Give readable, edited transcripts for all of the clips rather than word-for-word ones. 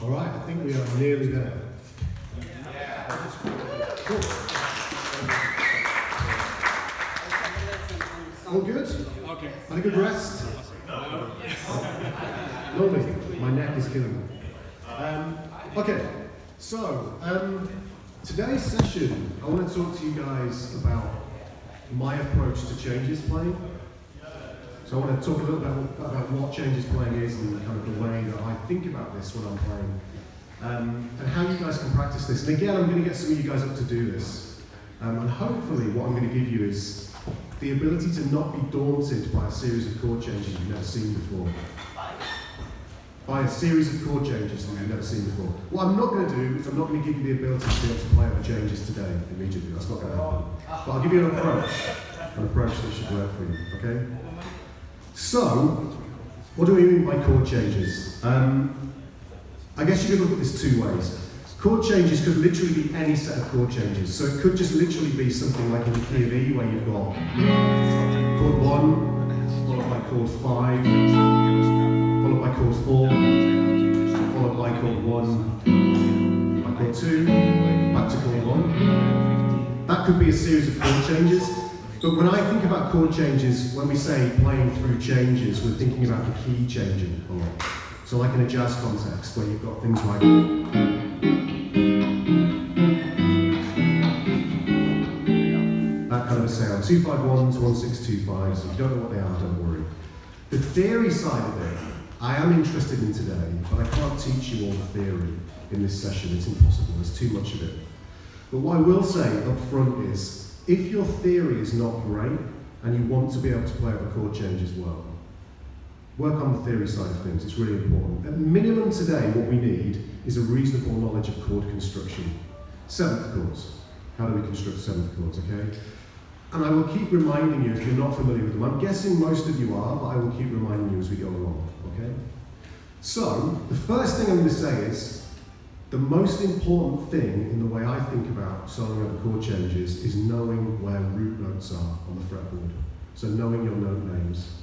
All right, I think we are nearly there. Cool. All good? Okay. Had a good rest? Normally, my neck is killing me. Okay, so today's session, I want to talk to you guys about my approach to changes playing. So I want to talk a little bit about what changes playing is and kind of the way that I think about this when I'm playing, and how you guys can practice this. And again, I'm going to get some of you guys up to do this. And hopefully what I'm going to give you is the ability to not be daunted by a series of chord changes you've never seen before. By a series of chord changes that you've never seen before. What I'm not going to do is I'm not going to give you the ability to be able to play over changes today, immediately. That's not going to happen. But I'll give you an approach that should work for you, okay? So, what do we mean by chord changes? I guess you could look at this two ways. Chord changes could literally be any set of chord changes. So it could just literally be something like in the key of E, where you've got chord 1, followed by chord 5, followed by chord 4, followed by chord 1, by chord 2, back to chord 1. That could be a series of chord changes. But when I think about chord changes, when we say playing through changes, we're thinking about the key changing a lot. So like in a jazz context, where you've got things like that kind of a sound. 251s, 1625s. If you don't know what they are, don't worry. The theory side of it, I am interested in today, but I can't teach you all the theory in this session. It's impossible. There's too much of it. But what I will say up front is, if your theory is not great and you want to be able to play over chord changes well, work on the theory side of things. It's really important. At minimum today, what we need is a reasonable knowledge of chord construction. Seventh chords. How do we construct seventh chords, okay? And I will keep reminding you if you're not familiar with them. I'm guessing most of you are, but I will keep reminding you as we go along, okay? So, the first thing I'm going to say is, the most important thing in the way I think about soloing over chord changes is knowing where root notes are on the fretboard. So knowing your note names.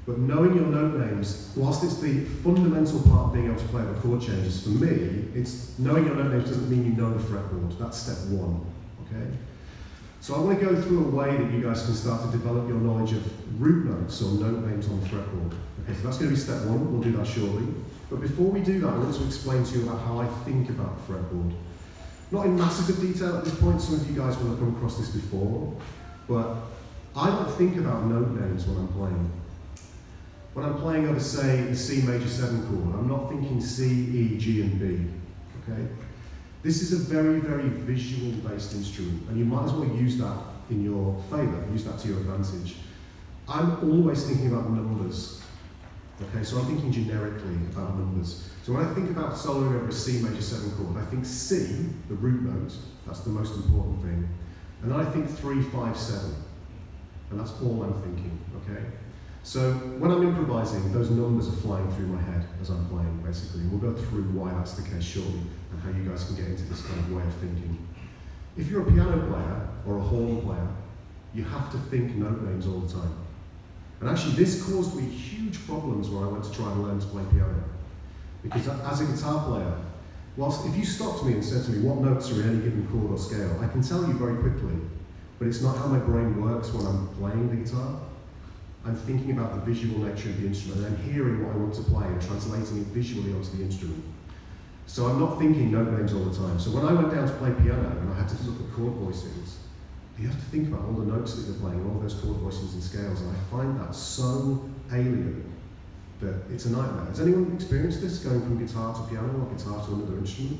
But knowing your note names, whilst it's the fundamental part of being able to play over chord changes, for me, it's knowing your note names doesn't mean you know the fretboard. That's step one, okay? So I want to go through a way that you guys can start to develop your knowledge of root notes or note names on the fretboard. Okay, so that's going to be step one. We'll do that shortly. But before we do that, I want to explain to you about how I think about the fretboard. Not in massive detail at this point, some of you guys will have come across this before, but I don't think about note names when I'm playing. When I'm playing over, say, the C major 7 chord, I'm not thinking C, E, G, and B, okay? This is a very, very visual-based instrument, and you might as well use that in your favour, use that to your advantage. I'm always thinking about numbers. Okay, so I'm thinking generically about numbers. So when I think about soloing over a C major 7 chord, I think C, the root note, that's the most important thing. And then I think 3, 5, 7. And that's all I'm thinking, okay? So when I'm improvising, those numbers are flying through my head as I'm playing, basically. We'll go through why that's the case shortly, and how you guys can get into this kind of way of thinking. If you're a piano player or a horn player, you have to think note names all the time. And actually, this caused me huge problems when I went to try and learn to play piano. Because as a guitar player, whilst if you stopped me and said to me what notes are in any given chord or scale, I can tell you very quickly, but it's not how my brain works when I'm playing the guitar. I'm thinking about the visual nature of the instrument, and then hearing what I want to play and translating it visually onto the instrument. So I'm not thinking note names all the time. So when I went down to play piano and I had to look at chord voicings, you have to think about all the notes that you're playing, all those chord voicings and scales, and I find that so alien that it's a nightmare. Has anyone experienced this, going from guitar to piano or guitar to another instrument?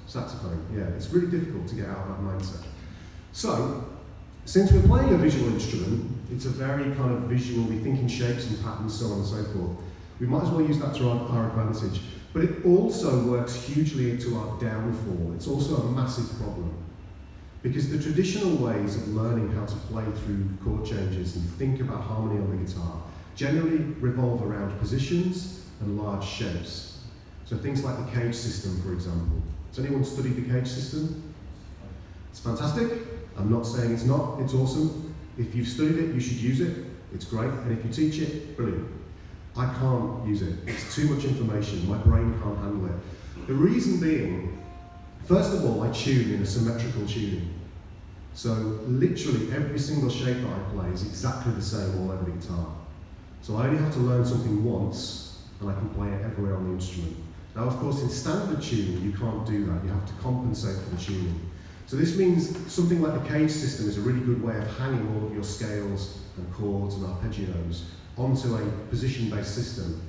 Saxophone, yeah. It's really difficult to get out of that mindset. So, since we're playing a visual instrument, it's a very kind of visual, we think in shapes and patterns, so on and so forth. We might as well use that to our advantage. But it also works hugely into our downfall. It's also a massive problem. Because the traditional ways of learning how to play through chord changes and think about harmony on the guitar generally revolve around positions and large shapes. So things like the cage system, for example. Has anyone studied the cage system? It's fantastic. I'm not saying it's not, it's awesome. If you've studied it, you should use it. It's great. And if you teach it, brilliant. I can't use it. It's too much information. My brain can't handle it. The reason being, first of all, I tune in a symmetrical tuning. So literally every single shape that I play is exactly the same all over the guitar. So I only have to learn something once, and I can play it everywhere on the instrument. Now, of course, in standard tuning, you can't do that. You have to compensate for the tuning. So this means something like the cage system is a really good way of hanging all of your scales and chords and arpeggios onto a position-based system.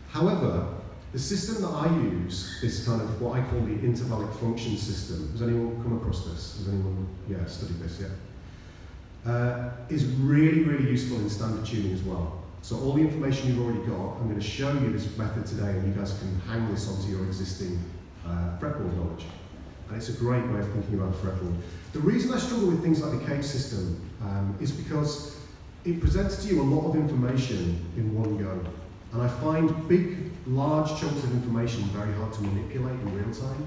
However, the system that I use, this kind of what I call the intervallic function system, has anyone come across this? Has anyone, studied this yet? Is really, really useful in standard tuning as well. So all the information you've already got, I'm going to show you this method today, and you guys can hang this onto your existing fretboard knowledge. And it's a great way of thinking about fretboard. The reason I struggle with things like the cage system is because it presents to you a lot of information in one go. And I find big, large chunks of information very hard to manipulate in real time.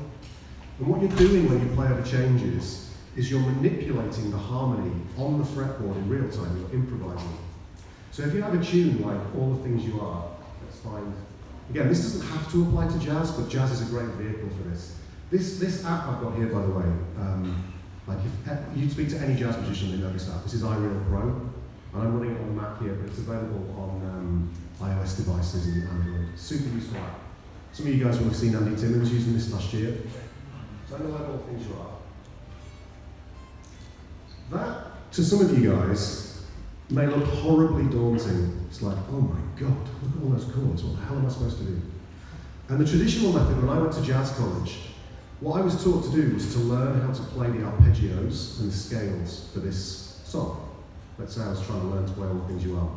And what you're doing when you play over changes is you're manipulating the harmony on the fretboard in real time, you're improvising. So if you have a tune like All the Things You Are, let's find, again, this doesn't have to apply to jazz, but jazz is a great vehicle for this. This app I've got here, by the way, like if you speak to any jazz musician, they know this app. This is iReal Pro, and I'm running it on the Mac here, but it's available on iOS devices and Android. Super useful app. Some of you guys will have seen Andy Timmons using this last year. So I know All the Things You Are. That, to some of you guys, may look horribly daunting. It's like, oh my God, look at all those chords. What the hell am I supposed to do? And the traditional method, when I went to jazz college, what I was taught to do was to learn how to play the arpeggios and the scales for this song. Let's say I was trying to learn to play All the Things You Are.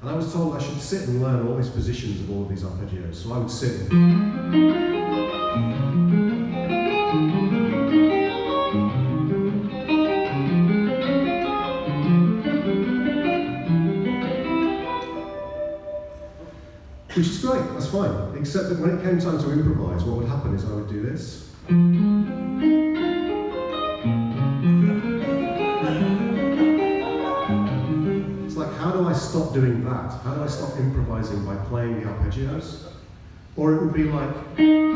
And I was told I should sit and learn all these positions of all of these arpeggios. So I would sit. Which is great, that's fine. Except that when it came time to improvise, what would happen is I would do this. It's like, how do I stop doing that? How do I stop improvising by playing the arpeggios? Or it would be like, you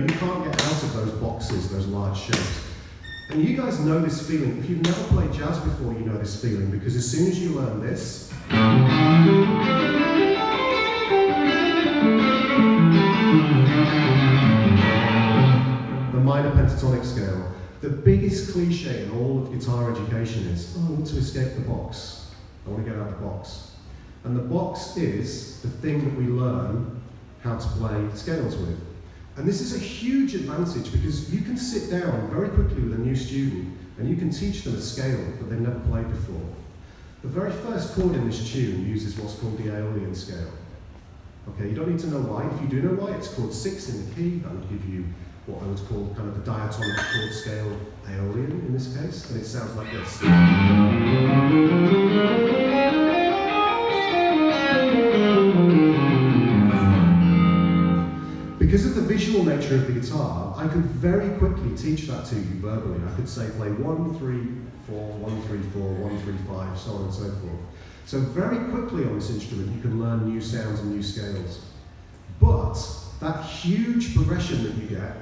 can't get out of those boxes, those large shapes. And you guys know this feeling. If you've never played jazz before, you know this feeling, because as soon as you learn this, the minor pentatonic scale. The biggest cliche in all of guitar education is, I want to escape the box. I want to get out of the box. And the box is the thing that we learn how to play scales with. And this is a huge advantage because you can sit down very quickly with a new student and you can teach them a scale that they've never played before. The very first chord in this tune uses what's called the Aeolian scale. Okay, you don't need to know why. If you do know why, it's chord 6 in the key. That would give you what I would call kind of the diatonic chord scale Aeolian in this case, and it sounds like this. Because of the visual nature of the guitar, I could very quickly teach that to you verbally. I could say play 1, 3, 4, 1, 3, 4, 1, 3, 5, so on and so forth. So very quickly on this instrument, you can learn new sounds and new scales. But that huge progression that you get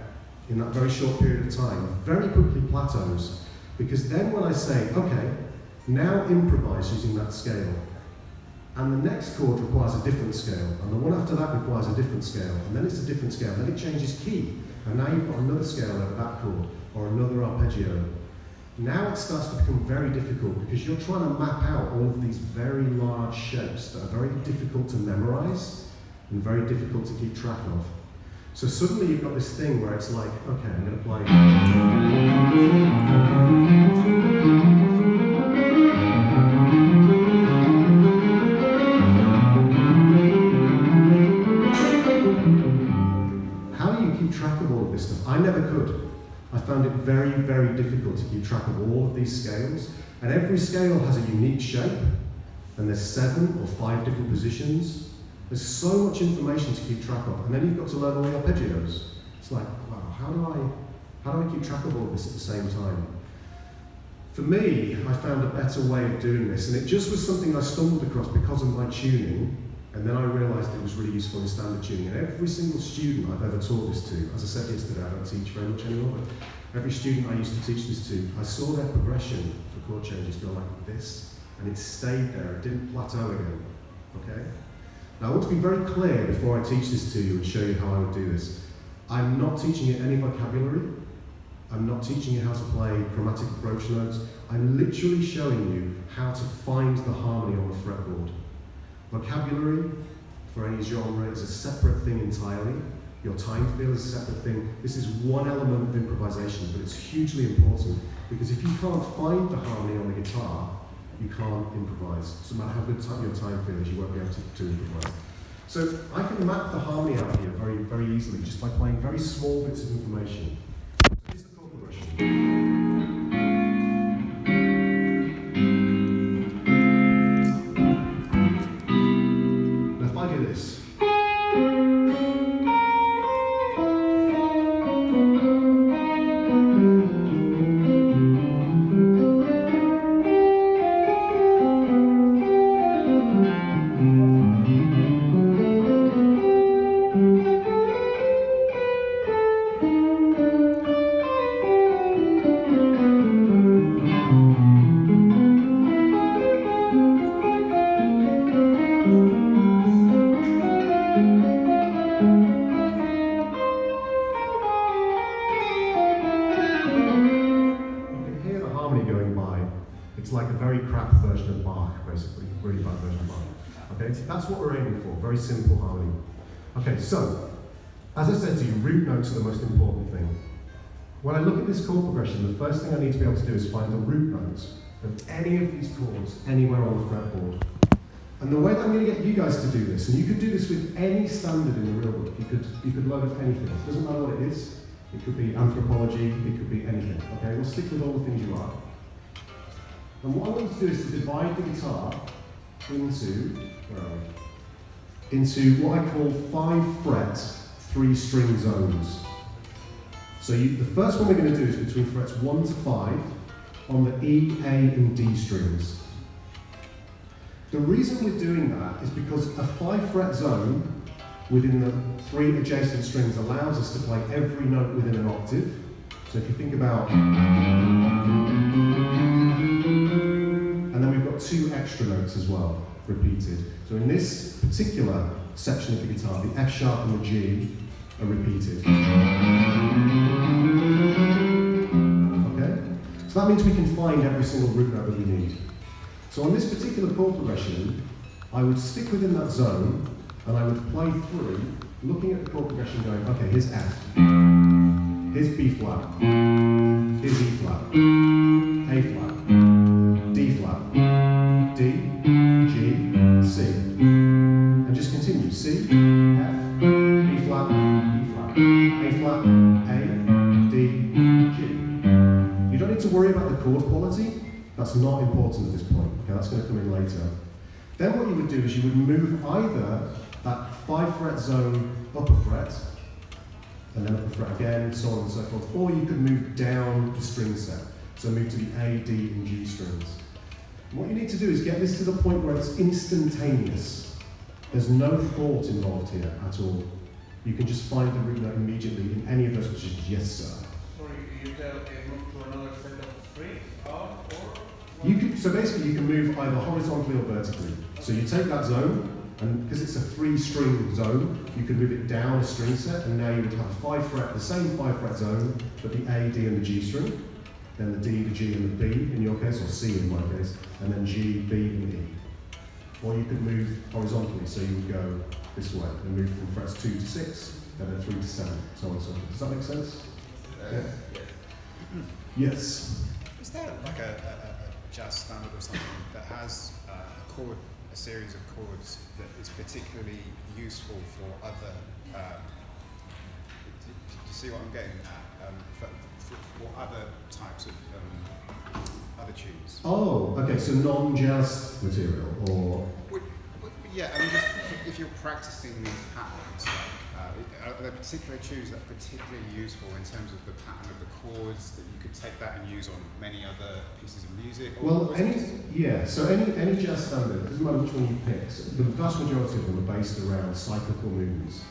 in that very short period of time very quickly plateaus, because then when I say, okay, now improvise using that scale, and the next chord requires a different scale, and the one after that requires a different scale, and then it's a different scale, and then it changes key, and now you've got another scale over that chord, or another arpeggio. Now it starts to become very difficult because you're trying to map out all of these very large shapes that are very difficult to memorize and very difficult to keep track of. So suddenly you've got this thing where it's like, okay, I'm going to play. How do you keep track of all of this stuff? I never could. I found it very, very difficult to keep track of all of these scales. And every scale has a unique shape, and there's 7 or 5 different positions. There's so much information to keep track of, and then you've got to learn all the arpeggios. It's like, wow, how do I keep track of all of this at the same time? For me, I found a better way of doing this, and it just was something I stumbled across because of my tuning, and then I realised it was really useful in standard tuning. And every single student I've ever taught this to, as I said yesterday, I don't teach very much anymore, but every student I used to teach this to, I saw their progression for chord changes go like this, and it stayed there, it didn't plateau again, okay? Now I want to be very clear before I teach this to you and show you how I would do this. I'm not teaching you any vocabulary, I'm not teaching you how to play chromatic approach notes, I'm literally showing you how to find the harmony on the fretboard. Vocabulary for any genre is a separate thing entirely. Your time feel is a separate thing. This is one element of improvisation, but it's hugely important because if you can't find the harmony on the guitar, you can't improvise. So no matter how good your time feel is, you won't be able to improvise. So I can map the harmony out here very, very easily just by playing very small bits of information. So here's the chord progression. This. It's like a very crap version of Bach, basically, really bad version of Bach. Okay, so that's what we're aiming for, very simple harmony. Okay, so, as I said to you, root notes are the most important thing. When I look at this chord progression, the first thing I need to be able to do is find the root notes of any of these chords anywhere on the fretboard. And the way that I'm going to get you guys to do this, and you could do this with any standard in the real book, you could learn anything. It doesn't matter what it is. It could be anthropology, it could be anything. Okay, we'll stick with all the things you are. And what I want to do is to divide the guitar into what I call 5-fret, 3-string zones. So the first one we're going to do is between frets 1 to 5 on the E, A, and D strings. The reason we're doing that is because a 5-fret zone within the 3 adjacent strings allows us to play every note within an octave. So if you think about, and then we've got 2 extra notes as well, repeated. So in this particular section of the guitar, the F sharp and the G are repeated. Okay? So that means we can find every single root note that we need. So on this particular chord progression, I would stick within that zone, and I would play through, looking at the chord progression going, okay, here's F, here's B flat, here's E flat, A flat, D flat, D, G, C. And just continue, C, F, B flat, E flat, A flat, A, D, G. You don't need to worry about the chord quality, that's not important at this point, okay, that's going to come in later. Then what you would do is you would move either that 5-fret zone up a fret, and then up a fret again, so on and so forth, or you could move down the string set, so move to the A, D, and G strings. And what you need to do is get this to the point where it's instantaneous. There's no thought involved here at all. You can just find the root note immediately in any of those positions. Yes, sir. Sorry, you tell move to another set of strings, up, or? So basically you can move either horizontally or vertically. So you take that zone, and because it's a 3-string zone, you can move it down a string set, and now you would have the same 5-fret zone, but the A, D, and the G string. then the D, the G, and the B in your case, or C in my case, and then G, B, and E. Or you could move horizontally, so you would go this way and move from frets 2 to 6, and then 3 to 7, so on and so forth. Does that make sense? Yeah. Yes. Is there like a jazz standard or something that has a series of chords that is particularly useful for other? Do you see what I'm getting at? For other types of other tunes. Oh, okay. So non-jazz material, or yeah. I mean, just if you're practicing these patterns, are there particular tunes that are particularly useful in terms of the pattern of the chords that you could take that and use on many other pieces of music? Well, so any jazz standard, it doesn't matter which one you pick, so the vast majority of them are based around cyclical movements.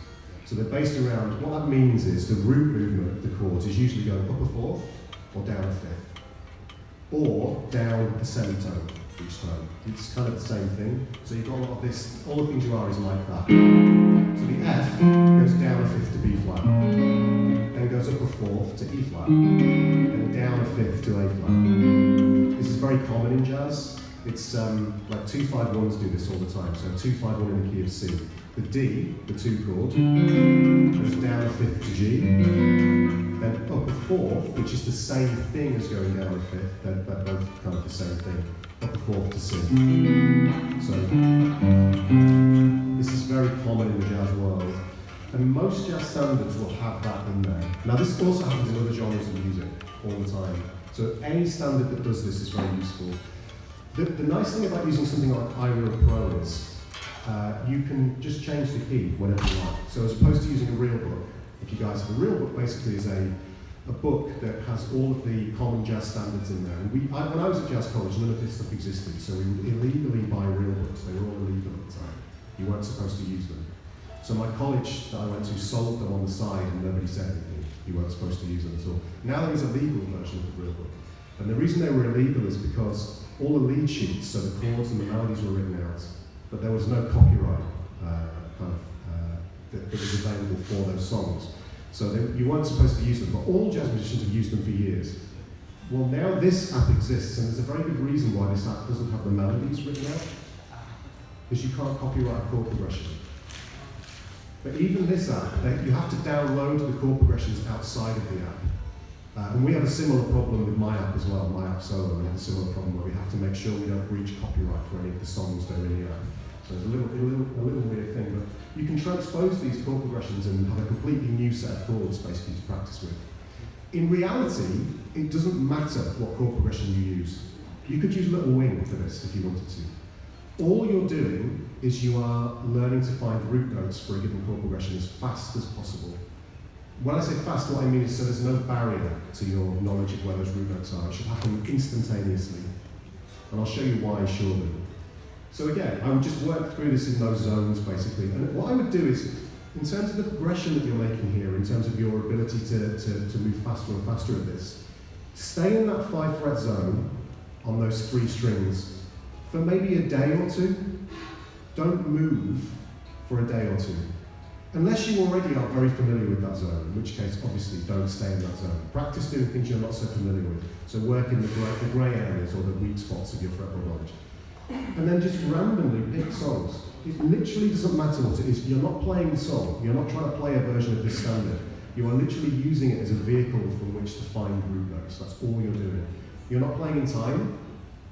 So they're based around, what that means is the root movement of the chords is usually going up a fourth, or down a fifth, or down a semitone each time. It's kind of the same thing. So you've got a lot of this, all the things you are is like that. So the F goes down a fifth to B flat, then goes up a fourth to E flat, then down a fifth to A flat. This is very common in jazz. It's like 2-5-1s do this all the time. So 2-5-1 in the key of C. The D, the 2 chord, goes down a fifth to G, then up a fourth, which is the same thing as going down a fifth. They're both kind of the same thing. Up a fourth to C. So this is very common in the jazz world, and most jazz standards will have that in there. Now this also happens in other genres of music all the time. So any standard that does this is very useful. The nice thing about using something like IBAN Pro is you can just change the key whenever you like. So as opposed to using a real book, if you guys have a real book, basically is a book that has all of the common jazz standards in there. And when I was at jazz college, none of this stuff existed, so we would illegally buy real books. They were all illegal at the time. You weren't supposed to use them. So my college that I went to sold them on the side and nobody said anything. You weren't supposed to use them at all. Now there is a legal version of the real book. And the reason they were illegal is because all the lead sheets, so the chords and the melodies were written out, but there was no copyright that was available for those songs. So you weren't supposed to use them, but all jazz musicians have used them for years. Well, now this app exists, and there's a very good reason why this app doesn't have the melodies written out, because you can't copyright chord progression. But even this app, you have to download the chord progressions outside of the app. And we have a similar problem with my app as well, my app solo. We have a similar problem where we have to make sure we don't breach copyright for any of the songs that are in the app. So it's a little weird thing, but you can transpose these chord progressions and have a completely new set of chords basically to practice with. In reality, it doesn't matter what chord progression you use. You could use Little Wing for this if you wanted to. All you're doing is you are learning to find root notes for a given chord progression as fast as possible. When I say fast, what I mean is so there's no barrier to your knowledge of where those root notes are. It should happen instantaneously. And I'll show you why shortly. So again, I would just work through this in those zones, basically. And what I would do is, in terms of the progression that you're making here, in terms of your ability to move faster and faster at this, stay in that 5-fret zone on those 3 strings for maybe a day or 2. Don't move for a day or 2. Unless you already are very familiar with that zone, in which case, obviously, don't stay in that zone. Practice doing things you're not so familiar with. So work in the grey areas or the weak spots of your fretboard knowledge. And then just randomly pick songs. It literally doesn't matter what it is. You're not playing the song. You're not trying to play a version of this standard. You are literally using it as a vehicle from which to find root notes. That's all you're doing. You're not playing in time.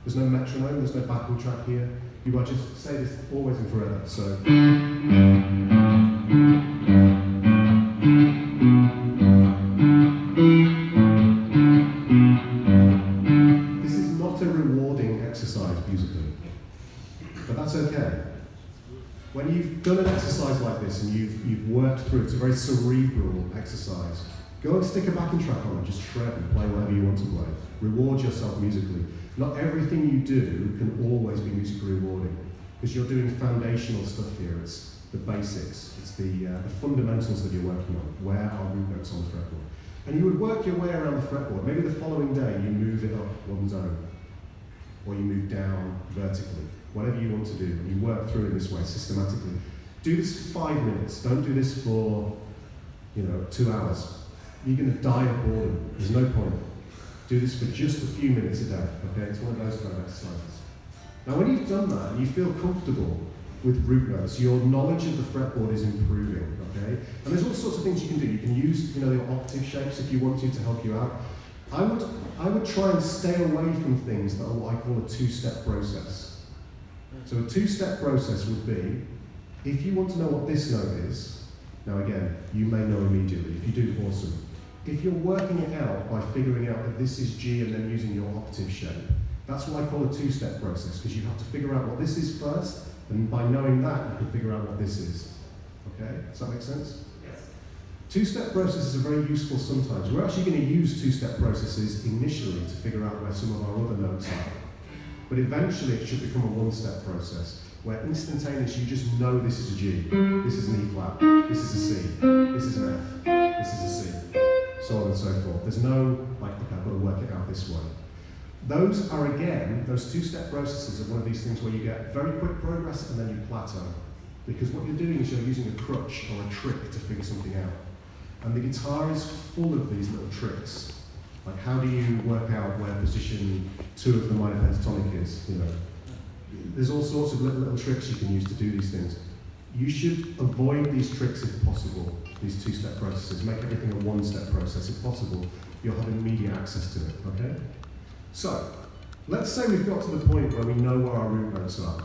There's no metronome. There's no backing track here. You are just, say this always and forever. So. This is not a rewarding exercise musically. But that's okay. When you've done an exercise like this and you've worked through it, it's a very cerebral exercise. Go and stick a backing track on it, just shred and play whatever you want to play. Reward yourself musically. Not everything you do can always be musically rewarding, because you're doing foundational stuff here. It's the basics, it's the fundamentals that you're working on. Where are root notes on the fretboard? And you would work your way around the fretboard. Maybe the following day you move it up one zone, or you move down vertically. Whatever you want to do, and you work through it this way systematically. Do this for 5 minutes. Don't do this for 2 hours. You're going to die of boredom. There's no point. Do this for just a few minutes a day, okay? It's one of those kind of exercises. Now when you've done that and you feel comfortable with root notes, your knowledge of the fretboard is improving, okay? And there's all sorts of things you can do. You can use, your octave shapes if you want to help you out. I would try and stay away from things that are what I call a two-step process. So a two-step process would be, if you want to know what this note is, now again, you may know immediately. If you do, awesome. If you're working it out by figuring out that this is G and then using your octave shape, that's what I call a two-step process, because you have to figure out what this is first, and by knowing that, you can figure out what this is. Okay? Does that make sense? Yes. Two-step processes are very useful sometimes. We're actually going to use two-step processes initially to figure out where some of our other notes are. But eventually it should become a one-step process, where instantaneously you just know this is a G, this is an E flat, this is a C, this is an F, this is a C, so on and so forth. There's no, okay, I've got to work it out this way. Those are, again, those two-step processes are one of these things where you get very quick progress and then you plateau. Because what you're doing is you're using a crutch or a trick to figure something out. And the guitar is full of these little tricks. Like, how do you work out where position 2 of the minor pentatonic is, There's all sorts of little tricks you can use to do these things. You should avoid these tricks if possible, these two-step processes. Make everything a one-step process if possible. You'll have immediate access to it, okay? So, let's say we've got to the point where we know where our root notes are.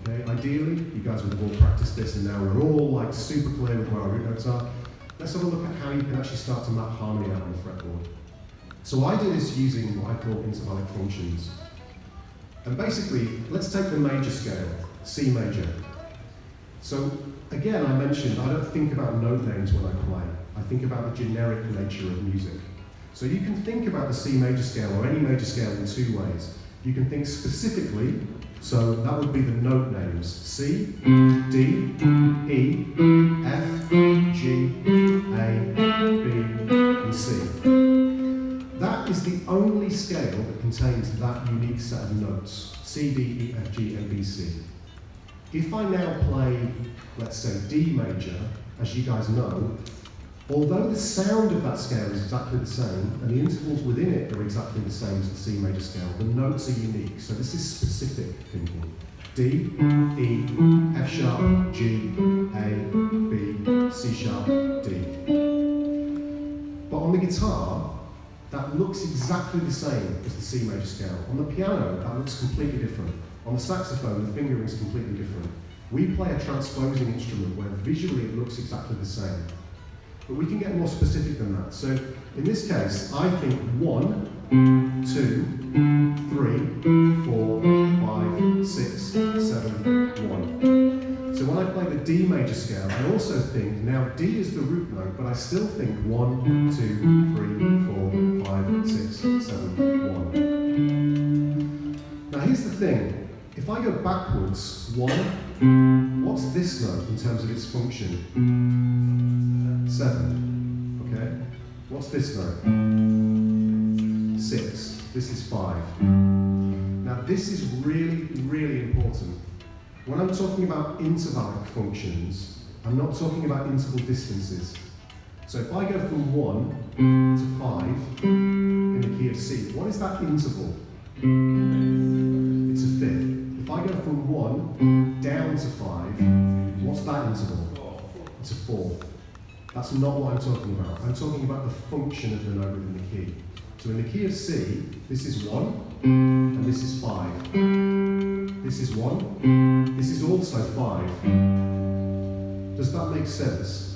Okay? Ideally, you guys would have all practiced this and now we're all super clear with where our root notes are. Let's have a look at how you can actually start to map harmony out on the fretboard. So I do this using what I call intervallic functions. And basically, let's take the major scale, C major. So again, I mentioned I don't think about note names when I play. I think about the generic nature of music. So you can think about the C major scale or any major scale in two ways. You can think specifically, so that would be the note names: C, D, E, F, G, A, B, and C. That is the only scale that contains that unique set of notes: C, D, E, F, G, A, B, C. If I now play, let's say, D major, as you guys know, although the sound of that scale is exactly the same, and the intervals within it are exactly the same as the C major scale, the notes are unique. So this is specific thinking. D, E, F sharp, G, A, B, C sharp, D. But on the guitar, that looks exactly the same as the C major scale. On the piano, that looks completely different. On the saxophone, the fingering is completely different. We play a transposing instrument where visually it looks exactly the same. But we can get more specific than that. So in this case, I think 1, 2, 3, 4, 5, 6, 7, 1. So when I play the D major scale, I also think, now D is the root note, but I still think 1, 2, 3, 4, 5, 6, 7, 1. Now here's the thing. If I go backwards, 1, what's this note in terms of its function? 7, okay? What's this note? 6, this is 5. Now this is really, really important. When I'm talking about intervallic functions, I'm not talking about interval distances. So if I go from 1 to 5 in the key of C, what is that interval? It's a fifth. If I go from 1 down to 5, what's that interval? It's a fourth. That's not what I'm talking about. I'm talking about the function of the note within the key. So in the key of C, this is 1, and this is 5. This is 1, this is also 5. Does that make sense?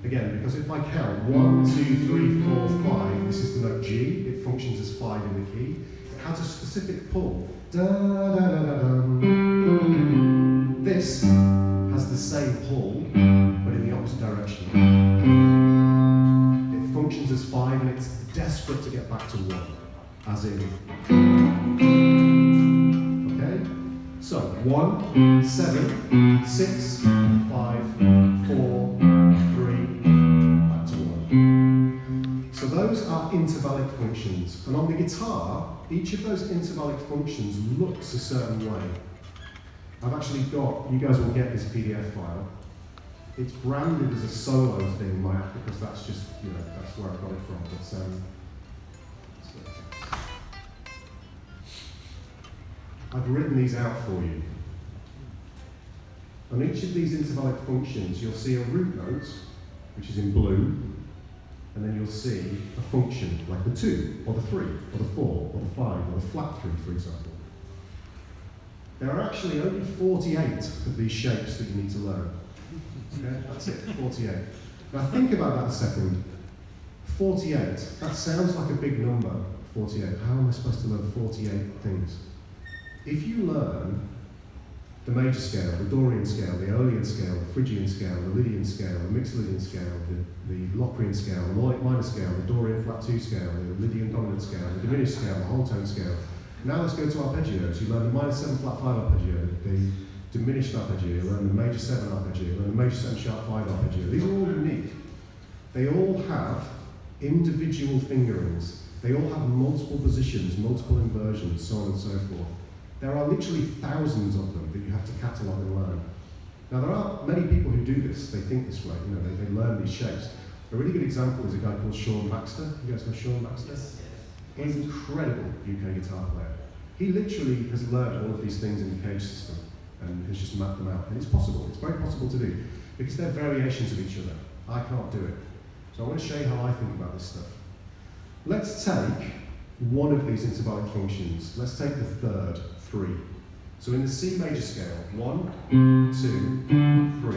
Again, because if I count 1, 2, 3, 4, 5, this is the note G, it functions as 5 in the key. It has a specific pull. Da, da, da, da, da. This has the same pull, but in the opposite direction. It functions as 5 and it's desperate to get back to 1, as in. Okay? So 1, 7, 6, 5, 4, 3, back to 1. So those are intervallic functions. And on the guitar, each of those intervallic functions looks a certain way. I've actually got, you guys will get this PDF file. It's branded as a solo thing, because that's just, that's where I got it from. But I've written these out for you. On each of these intervallic functions, you'll see a root note, which is in blue, and then you'll see a function like the 2, or the 3, or the 4, or the 5, or the flat 3, for example. There are actually only 48 of these shapes that you need to learn. Okay, that's it, 48. Now think about that a second. 48, that sounds like a big number, 48. How am I supposed to learn 48 things? If you learn the major scale, the Dorian scale, the Aeolian scale, the Phrygian scale, the Lydian scale, the mixed Lydian scale, the Locrian scale, the minor scale, the Dorian flat 2 scale, the Lydian dominant scale, the diminished scale, the whole tone scale. Now let's go to arpeggios. You learn the minor 7 flat 5 arpeggio, the diminished arpeggio, you learn the major 7 arpeggio, you learn the major 7 sharp 5 arpeggio. These are all unique. They all have individual fingerings. They all have multiple positions, multiple inversions, so on and so forth. There are literally thousands of them that you have to catalogue and learn. Now there are many people who do this, they think this way, they learn these shapes. A really good example is a guy called Sean Baxter. You guys know Sean Baxter? Yes. He's an incredible UK guitar player. He literally has learned all of these things in the cage system and has just mapped them out. And it's possible, it's very possible to do, because they're variations of each other. I can't do it. So I want to show you how I think about this stuff. Let's take one of these intervallic functions. Let's take the third, 3. So in the C major scale, 1, 2, 3.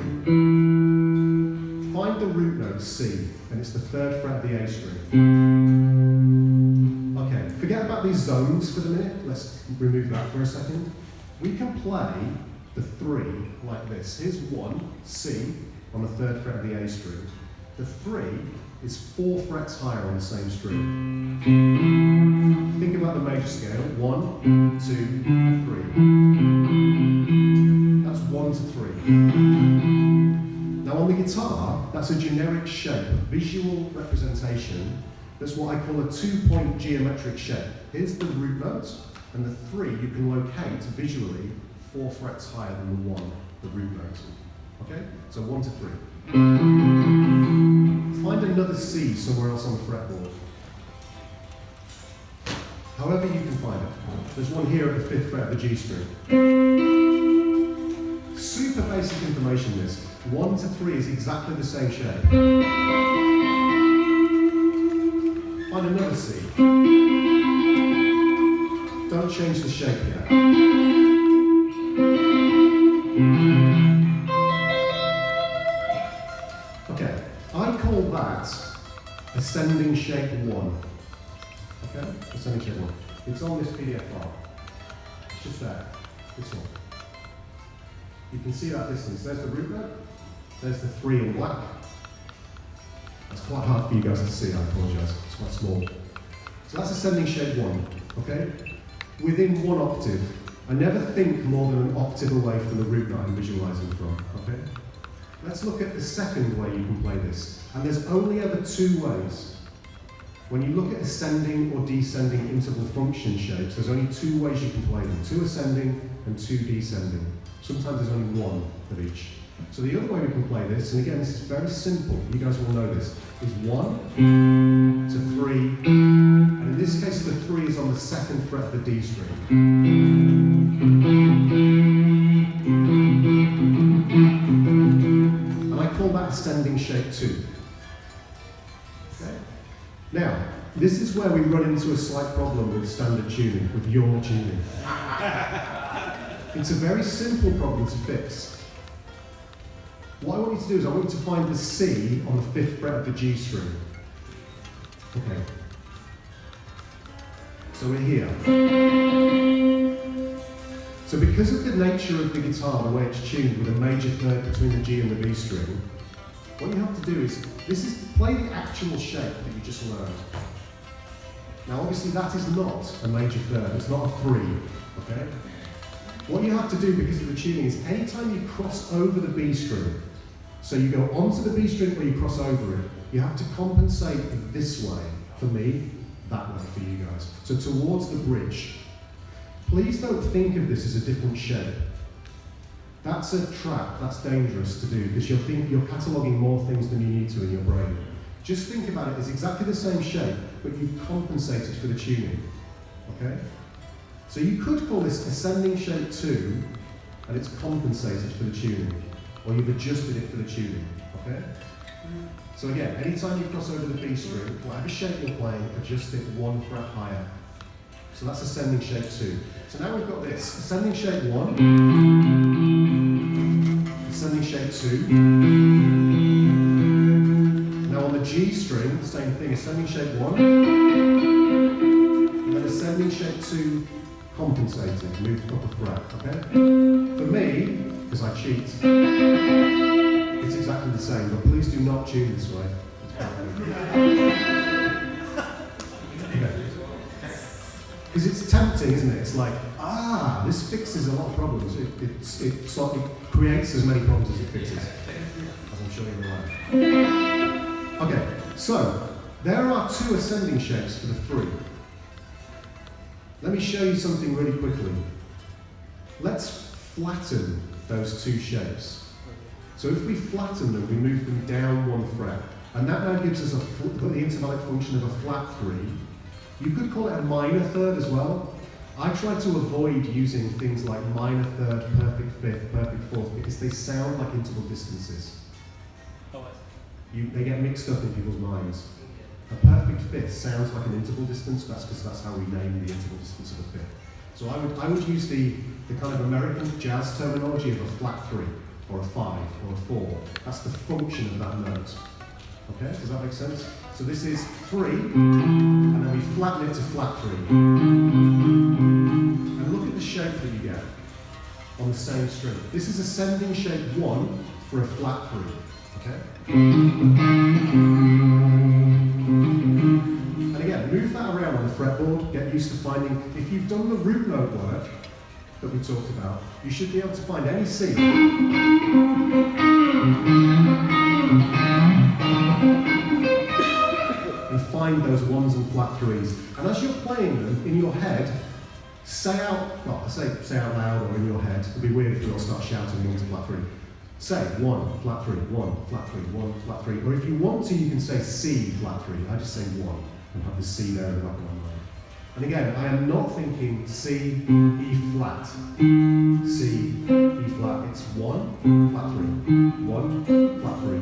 Find the root note C, and it's the 3rd fret of the A string. Okay, forget about these zones for the minute. Let's remove that for a second. We can play the 3 like this. Here's 1, C, on the 3rd fret of the A string. The 3 is 4 frets higher on the same string. Think about the major scale. 1, 2, 3. That's 1 to 3. Now on the guitar, that's a generic shape, a visual representation. That's what I call a 2-point geometric shape. Here's the root note, and the 3 you can locate visually 4 frets higher than the 1, the root note. Okay? So 1 to 3. Find another C somewhere else on the fretboard. However you can find it. There's one here at the 5th fret of the G string. Super basic information this. 1 to 3 is exactly the same shape. Find another C. Don't change the shape yet. Okay, I call that ascending shape 1. Okay, ascending shape 1. It's on this PDF file. It's just there, this one. You can see that distance. There's the root note, there's the 3 in black. It's quite hard for you guys to see, I apologise, it's quite small. So that's ascending shape 1, okay? Within 1 octave. I never think more than an octave away from the root note I'm visualising from, okay? Let's look at the second way you can play this. And there's only ever 2 ways. When you look at ascending or descending interval function shapes, there's only 2 ways you can play them. 2 ascending and 2 descending. Sometimes there's only 1 of each. So the other way we can play this, and again this is very simple, you guys will know this, is 1 to 3, and in this case the 3 is on the 2nd fret of the D string. And I call that ascending shape 2. Okay? Now, this is where we run into a slight problem with standard tuning, with your tuning. It's a very simple problem to fix. What I want you to do is I want you to find the C on the 5th fret of the G string. Okay. So we're here. So because of the nature of the guitar, the way it's tuned with a major 3rd between the G and the B string, what you have to do is play the actual shape that you just learned. Now obviously that is not a major 3rd, it's not a 3, okay? What you have to do because of the tuning is anytime you cross over the B string, so you go onto the B string or you cross over it, you have to compensate this way, for me, that way for you guys. So towards the bridge. Please don't think of this as a different shape. That's a trap, that's dangerous to do, because you're cataloguing more things than you need to in your brain. Just think about it as exactly the same shape, but you've compensated for the tuning. Okay? So you could call this ascending shape 2, and it's compensated for the tuning, or you've adjusted it for the tuning. Okay? So again, anytime you cross over the B string, whatever shape you're playing, adjust it 1 fret higher. So that's ascending shape 2. So now we've got this ascending shape 1, ascending shape 2. Now on the G string, the same thing, ascending shape 1, and then ascending shape 2, compensating, moved up a fret, okay? For me, because I cheat, it's exactly the same, but please do not tune this way. Because it's tempting, isn't it? It's like, this fixes a lot of problems. It creates as many problems as it fixes, as I'm sure you're aware. Okay, so there are 2 ascending shapes for the 3. Let me show you something really quickly. Let's flatten those 2 shapes. So if we flatten them, we move them down 1 fret, and that now gives us the intervallic function of a flat 3. You could call it a minor third as well. I try to avoid using things like minor third, perfect fifth, perfect fourth, because they sound like interval distances. They get mixed up in people's minds. A perfect fifth sounds like an interval distance, that's because that's how we name the interval distance of a fifth. So I would use the kind of American jazz terminology of a flat 3, or a 5, or a 4. That's the function of that note. Okay, does that make sense? So this is 3, and then we flatten it to flat 3. And look at the shape that you get on the same string. This is ascending shape 1 for a flat 3. Okay? And again, move that around on the fretboard, get used to finding, if you've done the root note work that we talked about, you should be able to find any C. And find those 1s and flat 3s. And as you're playing them in your head, say out loud or in your head. It'd be weird if you all start shouting 1 to flat 3. Say 1, flat 3, 1, flat 3, 1, flat 3. Or if you want to, you can say C, flat 3. I just say 1 and have the C there in the back of my mind. And again, I am not thinking C, E flat, C, E flat. It's 1, flat 3, 1, flat 3.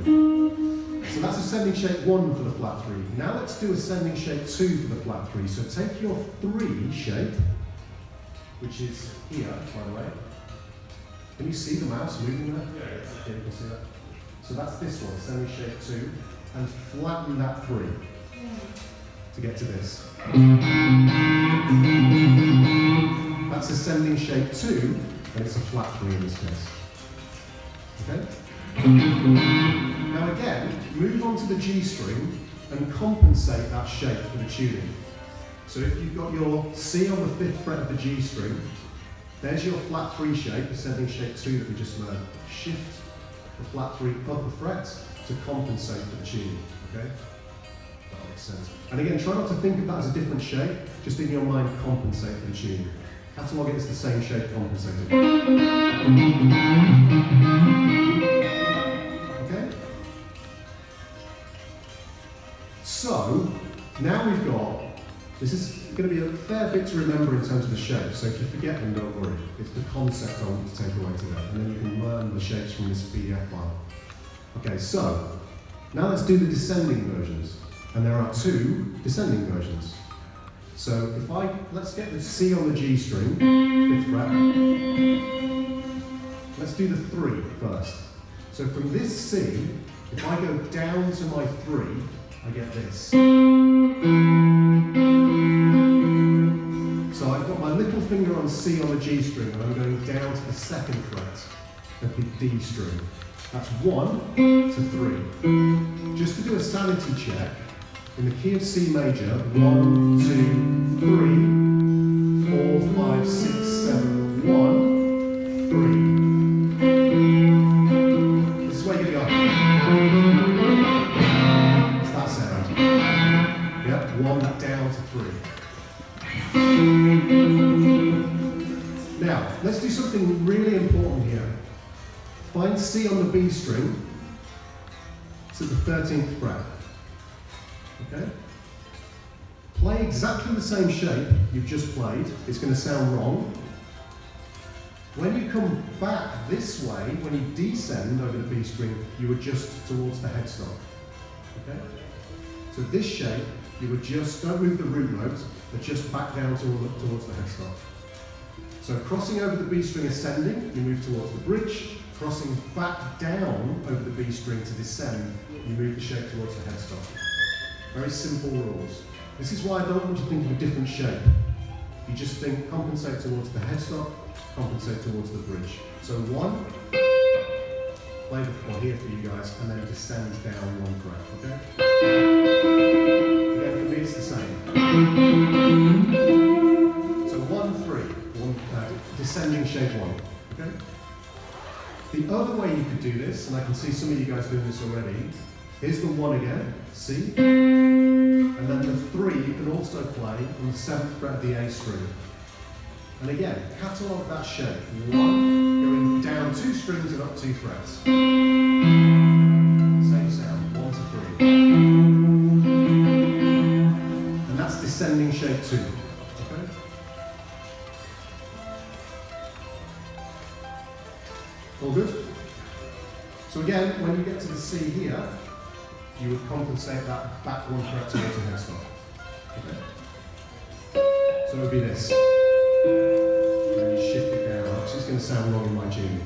So that's ascending shape 1 for the flat 3. Now let's do ascending shape 2 for the flat 3. So take your 3 shape, which is here, by the way. Can you see the mouse moving there? Yeah, you can see that. So that's this one, ascending shape 2, and flatten that 3 to get to this. That's ascending shape 2, and it's a flat 3 in this case. Okay? Now again, move on to the G string and compensate that shape for the tuning. So if you've got your C on the 5th fret of the G string, there's your flat 3 shape, ascending shape 2 that we just learned. Shift the flat 3 up a fret to compensate for the tuning, okay? That makes sense. And again, try not to think of that as a different shape, just in your mind compensate for the tuning. Catalog it as the same shape compensated. Okay? So, now we've got, this is going to be a fair bit to remember in terms of the shapes, so if you forget them, don't worry. It's the concept I want to take away today, and then you can learn the shapes from this PDF file. Okay, so, now let's do the descending versions. And there are 2 descending versions. So let's get the C on the G string, 5th fret. Let's do the 3 first. So from this C, if I go down to my 3, I get this. So I've got my little finger on C on the G string, and I'm going down to the 2nd fret of the D string. That's 1 to 3. Just to do a sanity check, in the key of C major, 1, 2, 3, 4, 5, 6, 7, 1, 3. This is where you go. It's that sound. Yep, 1 down to 3. Now, let's do something really important here. Find C on the B string. It's at the 13th fret. Okay? Play exactly the same shape you've just played. It's going to sound wrong. When you come back this way, when you descend over the B string, you adjust towards the headstock. Okay? So this shape, you adjust, don't move the root note, adjust back down towards the headstock. So crossing over the B string ascending, you move towards the bridge. Crossing back down over the B string to descend, you move the shape towards the headstock. Very simple rules. This is why I don't want you to think of a different shape. You just think compensate towards the headstock, compensate towards the bridge. So 1, play the chord here for you guys, and then descend down 1 fret, okay? Again, for me it's the same. So 1, 3, descending shape 1, okay? The other way you could do this, and I can see some of you guys doing this already, here's the 1 again, C, and then the 3 you can also play on the 7th fret of the A string. And again, catalogue that shape. 1, going down 2 strings and up 2 frets. Same sound, 1 to 3. And that's descending shape 2. Okay? All good? So again, when you get to the C here, you would compensate that back 1 fret towards the headstock. Okay? So it would be this. And then you shift it down. It's just going to sound wrong in my tune.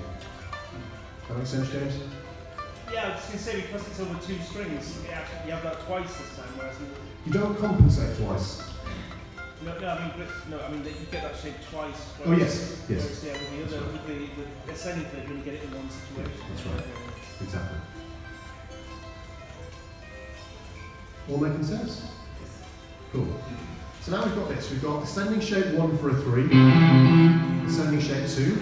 That make sense, James? Yeah, I was just going to say, because it's over 2 strings, you have that twice this time, whereas You don't compensate twice. I mean, you get that shape twice. Oh, yes, yes. Whereas, yeah, with the other, with the ascending third, you only get it in one situation. That's right. Exactly. All making sense? Cool. So now we've got this. We've got ascending shape 1 for a 3, ascending shape 2.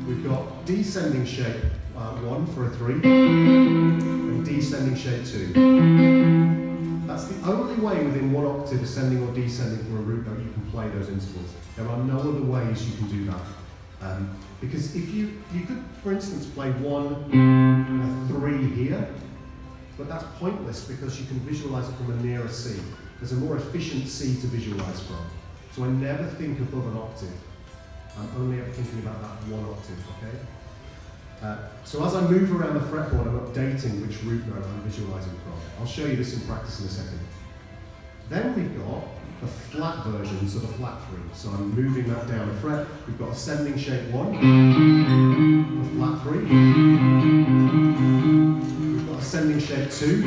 We've got descending shape 1 for a 3, and descending shape 2. That's the only way within 1 octave, ascending or descending from a root note, you can play those intervals. There are no other ways you can do that. Because if you could, for instance, play 1 and a 3 here, but that's pointless because you can visualize it from a nearer C. There's a more efficient C to visualize from. So I never think above an octave. I'm only ever thinking about that 1 octave, okay? So as I move around the fretboard, I'm updating which root note I'm visualizing from. I'll show you this in practice in a second. Then we've got the flat version, so the flat 3. So I'm moving that down a fret. We've got ascending shape 1, the flat 3. We've got ascending shape 2.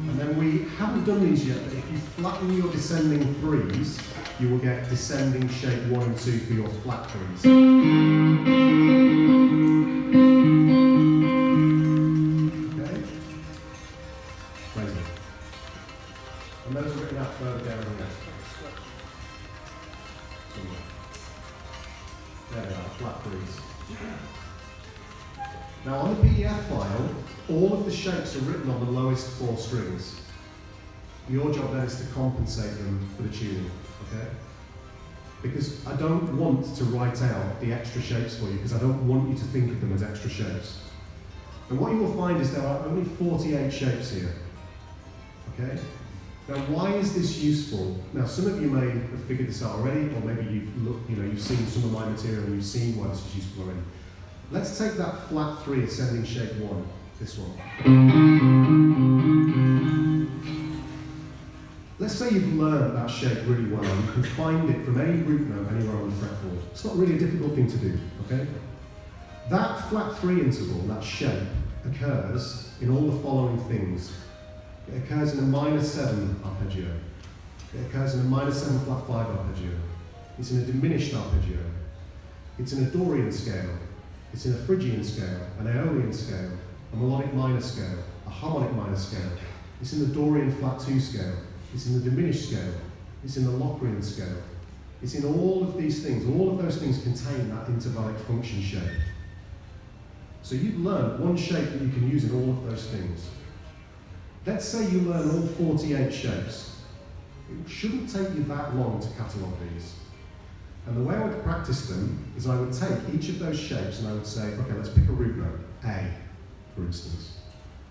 And then we haven't done these yet, but if you flatten your descending 3s, you will get descending shape 1 and 2 for your flat 3s. Okay? Amazing. And those are written out further down the list. There they are, flat 3s. Now on the PDF file, all of the shapes are written on the lowest 4 strings. Your job then is to compensate them for the tuning, okay? Because I don't want to write out the extra shapes for you, because I don't want you to think of them as extra shapes. And what you will find is there are only 48 shapes here, okay? Now why is this useful? Now some of you may have figured this out already, or maybe you've seen some of my material and you've seen why this is useful already. Let's take that flat 3 ascending shape 1, this one. Let's say you've learned that shape really well, and you can find it from any root note anywhere on the fretboard. It's not really a difficult thing to do, okay? That flat 3 interval, that shape, occurs in all the following things. It occurs in a minor 7 arpeggio. It occurs in a minor 7 flat 5 arpeggio. It's in a diminished arpeggio. It's in a Dorian scale. It's in a Phrygian scale, an Aeolian scale, a melodic minor scale, a harmonic minor scale. It's in the Dorian flat 2 scale. It's in the diminished scale. It's in the Locrian scale. It's in all of these things. All of those things contain that intervallic function shape. So you've learned one shape that you can use in all of those things. Let's say you learn all 48 shapes. It shouldn't take you that long to catalogue these. And the way I would practice them is I would take each of those shapes and I would say, okay, let's pick a root note, A, for instance.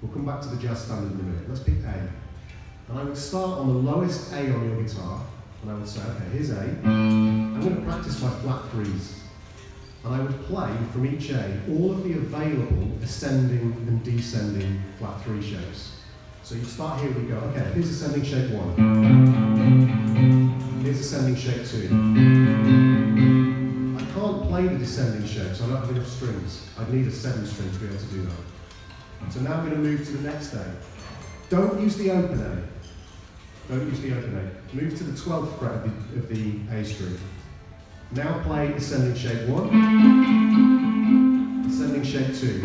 We'll come back to the jazz standard in a minute. Let's pick A. And I would start on the lowest A on your guitar, and I would say, okay, here's A. I'm going to practice my flat threes. And I would play from each A all of the available ascending and descending flat three shapes. So you start here, we go, okay, here's ascending shape 1. Here's ascending shape 2. I can't play the descending shapes, I don't have enough strings. I'd need a 7 string to be able to do that. So now I'm going to move to the next A. Don't use the open A. Don't use the open A. Move to the 12th fret of the A string. Now play ascending shape 1, ascending shape 2,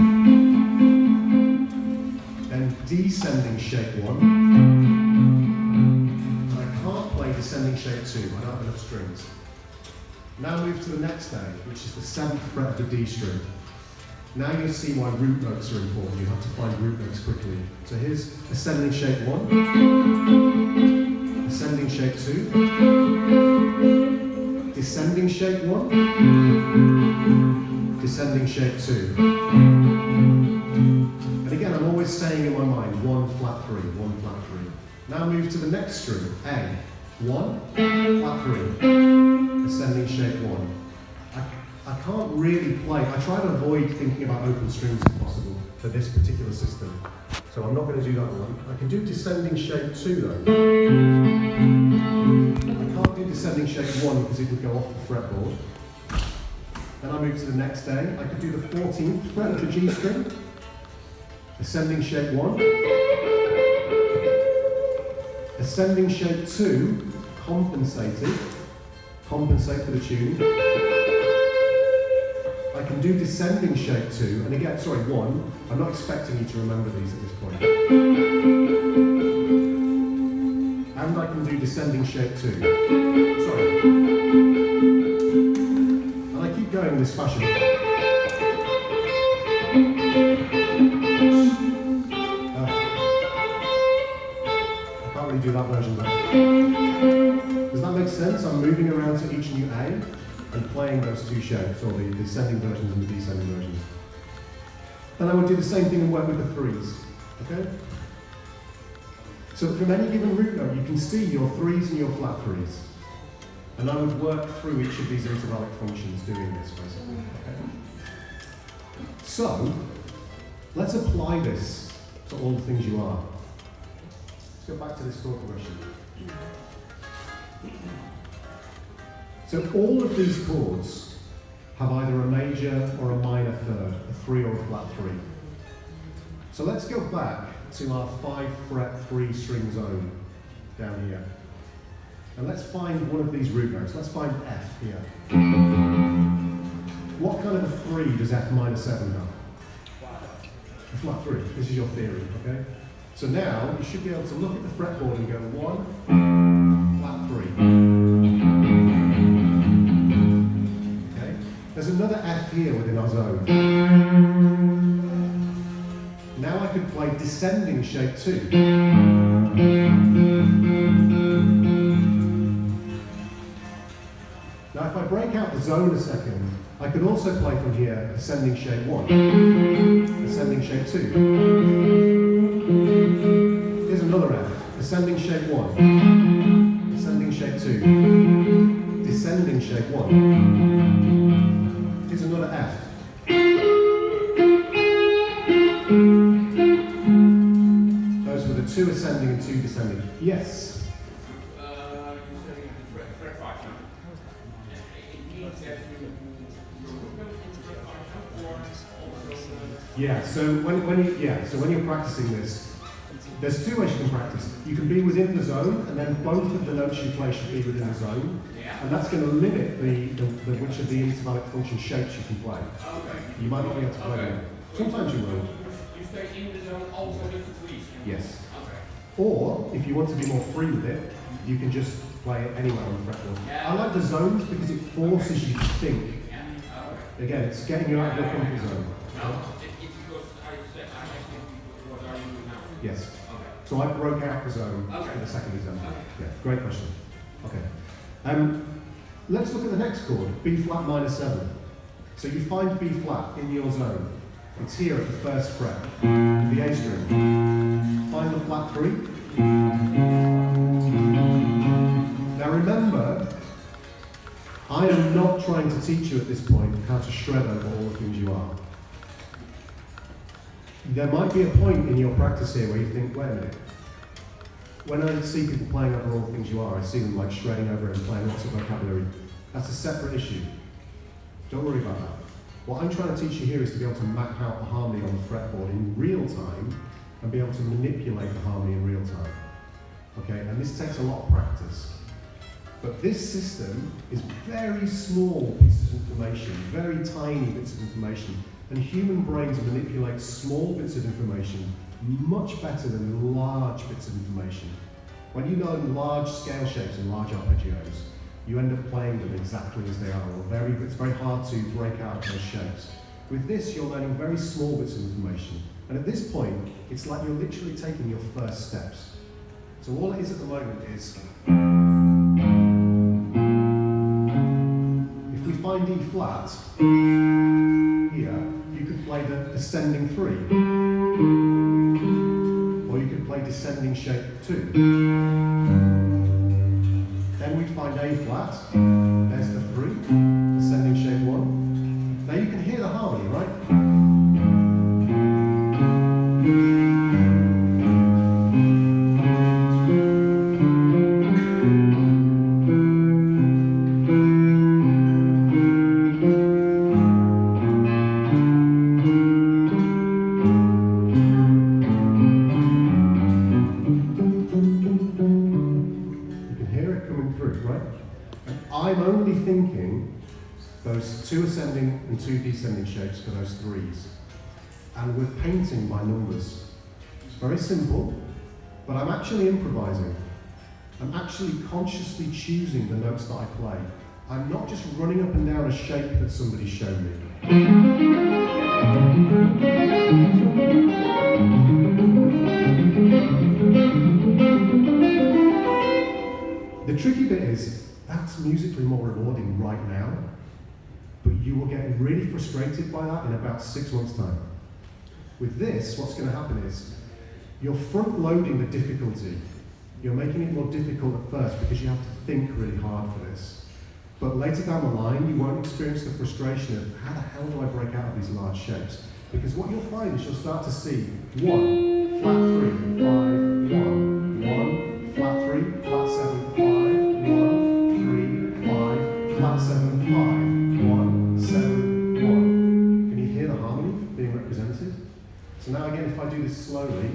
then descending shape 1. And I can't play descending shape 2, I don't have enough strings. Now move to the next A, which is the 7th fret of the D string. Now you'll see why root notes are important. You have to find root notes quickly. So here's ascending shape 1, ascending shape 2, descending shape 1, descending shape 2. And again, I'm always saying in my mind, 1 flat 3, 1 flat 3. Now move to the next string, A. 1, flat 3, ascending shape 1. I can't really play. I try to avoid thinking about open strings if possible for this particular system. So I'm not going to do that one. I can do descending shape 2 though. I can't do descending shape 1 because it would go off the fretboard. Then I move to the next A. I could do the 14th fret of the G string. Ascending shape 1. Ascending shape 2, compensated. Compensate for the tune. I can do descending shape 2, and again, sorry, 1. I'm not expecting you to remember these at this point. And I can do descending shape 2. Sorry. And I keep going in this fashion. I can't really do that version though. Does that make sense? I'm moving around to each new A and playing those two shapes, or the ascending versions and the descending versions. And I would do the same thing and work with the threes. Okay? So that from any given root note, you can see your threes and your flat threes. And I would work through each of these intervallic functions doing this, basically. Okay? So, let's apply this to all the things you are. Let's go back to this chord progression. So all of these chords have either a major or a minor third, a 3 or a flat 3. So let's go back to our 5 fret 3 string zone down here. And let's find one of these root notes. Let's find F here. What kind of a 3 does F minor 7 have? A flat 3. This is your theory, okay? So now you should be able to look at the fretboard and go 1, flat 3. There's another F here within our zone. Now I could play descending shape 2. Now if I break out the zone a second, I could also play from here ascending shape 1, ascending shape 2. Here's another F, ascending shape 1, ascending shape 2, descending shape 1. Here's another F. Those were the 2 ascending and 2 descending. Yes? Yeah, so when you're practicing this, there's 2 ways you can practice. You can be within the zone, and then both of the notes you play should be within the zone. And that's going to limit the which of the intervallic function shapes you can play. You might not be able to play them. Sometimes you will. You stay in the zone also with the threes? Yes. Or, if you want to be more free with it, you can just play it anywhere on the fretboard. I like the zones because it forces you to think. Again, it's getting you out of your comfort zone. It's because I said I asked you what are you doing now? Yes. So I broke out the zone for the second example. Yeah, great question. Okay. Let's look at the next chord, B flat minor 7. So you find B flat in your zone. It's here at the first fret, the A string. Find the flat 3. Now remember, I am not trying to teach you at this point how to shred over all the things you are. There might be a point in your practice here where you think, wait a minute, when I see people playing over all the things you are, I see them like shredding over it and playing lots of vocabulary. That's a separate issue. Don't worry about that. What I'm trying to teach you here is to be able to map out the harmony on the fretboard in real time and be able to manipulate the harmony in real time. Okay, and this takes a lot of practice. But this system is very small pieces of information, very tiny bits of information, and human brains manipulate small bits of information much better than large bits of information. When you learn large scale shapes and large arpeggios, you end up playing them exactly as they are, or it's very hard to break out those shapes. With this, you're learning very small bits of information. And at this point, it's like you're literally taking your first steps. So all it is at the moment is, if we find E flat, here, you could play the descending 3. Or you could play descending shape 2. Then we'd find A flat, there's the 3, ascending shape 1. Now you can hear the harmony, right? Those 2 ascending and 2 descending shapes for those 3s. And we're painting by numbers. It's very simple, but I'm actually improvising. I'm actually consciously choosing the notes that I play. I'm not just running up and down a shape that somebody's shown me. The tricky bit is, that's musically more rewarding right now, but you will get really frustrated by that in about 6 months' time. With this, what's going to happen is, you're front-loading the difficulty. You're making it more difficult at first because you have to think really hard for this. But later down the line, you won't experience the frustration of, how the hell do I break out of these large shapes? Because what you'll find is you'll start to see 1, flat 3, 5, 1, 1, flat 3, flat 7, 5, 1, 3, 5, flat 7, 5, 1, 7, 1. Can you hear the harmony being represented? So now again, if I do this slowly,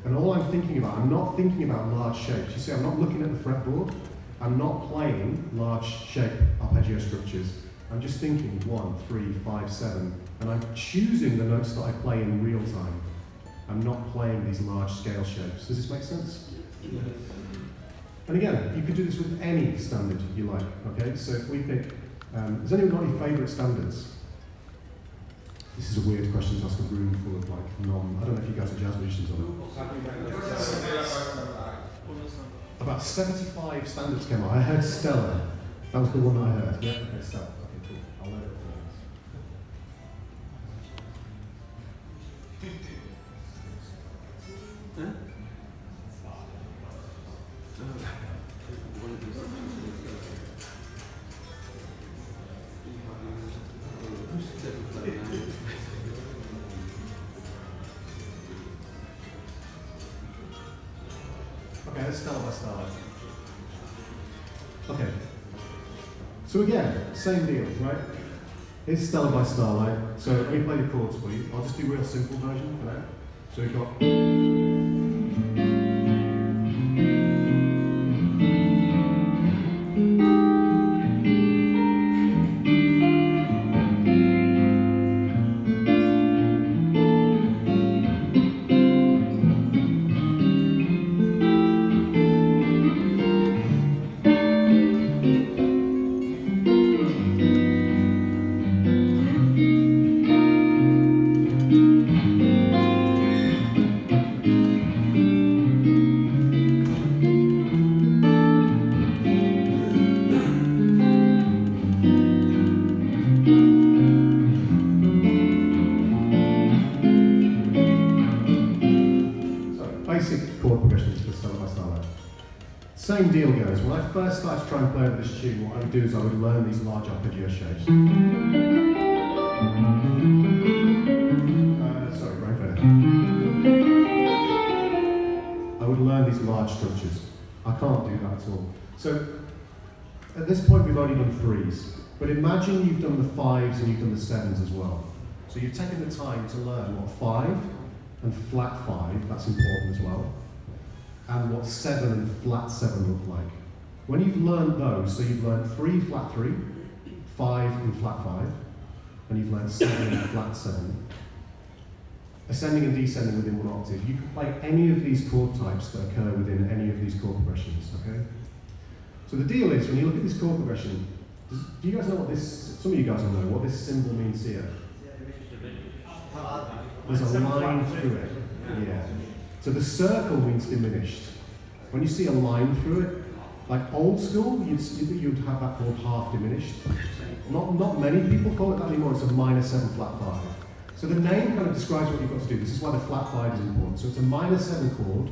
and all I'm thinking about, I'm not thinking about large shapes. You see, I'm not looking at the fretboard. I'm not playing large shape arpeggio structures. I'm just thinking 1, 3, 5, 7, and I'm choosing the notes that I play in real time. I'm not playing these large scale shapes. Does this make sense? Yes. And again, you could do this with any standard you like, okay? So if we pick, has anyone got any favourite standards? This is a weird question to ask a room full of like I don't know if you guys are jazz musicians or not. About 75 standards came out. I heard Stella. That was the one I heard. Yeah, okay, Stella. Okay, cool. I'll let it Stella by Starlight. Okay. So again, same deal, right? Here's Stella by Starlight. So let me play the chords for you. I'll just do a real simple version for now. So we've got. Basic chord progressions for Stella by Starlight. Same deal goes. When I first started to try and play over this tune, what I would do is I would learn these large arpeggio shapes. Sorry, brain failure. I would learn these large structures. I can't do that at all. So at this point we've only done threes, but imagine you've done the fives and you've done the sevens as well. So you've taken the time to learn what five and flat five, that's important as well, and what seven and flat seven look like. When you've learned those, so you've learned 3 flat 3, 5 and flat 5, and you've learned 7 and flat 7, ascending and descending within one octave, you can play any of these chord types that occur within any of these chord progressions, okay? So the deal is, when you look at this chord progression, do you guys know what this, some of you guys will know what this symbol means here? There's a line through it. Yeah. So the circle means diminished. When you see a line through it, like old school, you'd have that called half diminished. Not many people call it that anymore. It's a minor 7 flat 5. So the name kind of describes what you've got to do. This is why the flat 5 is important. So it's a minor 7 chord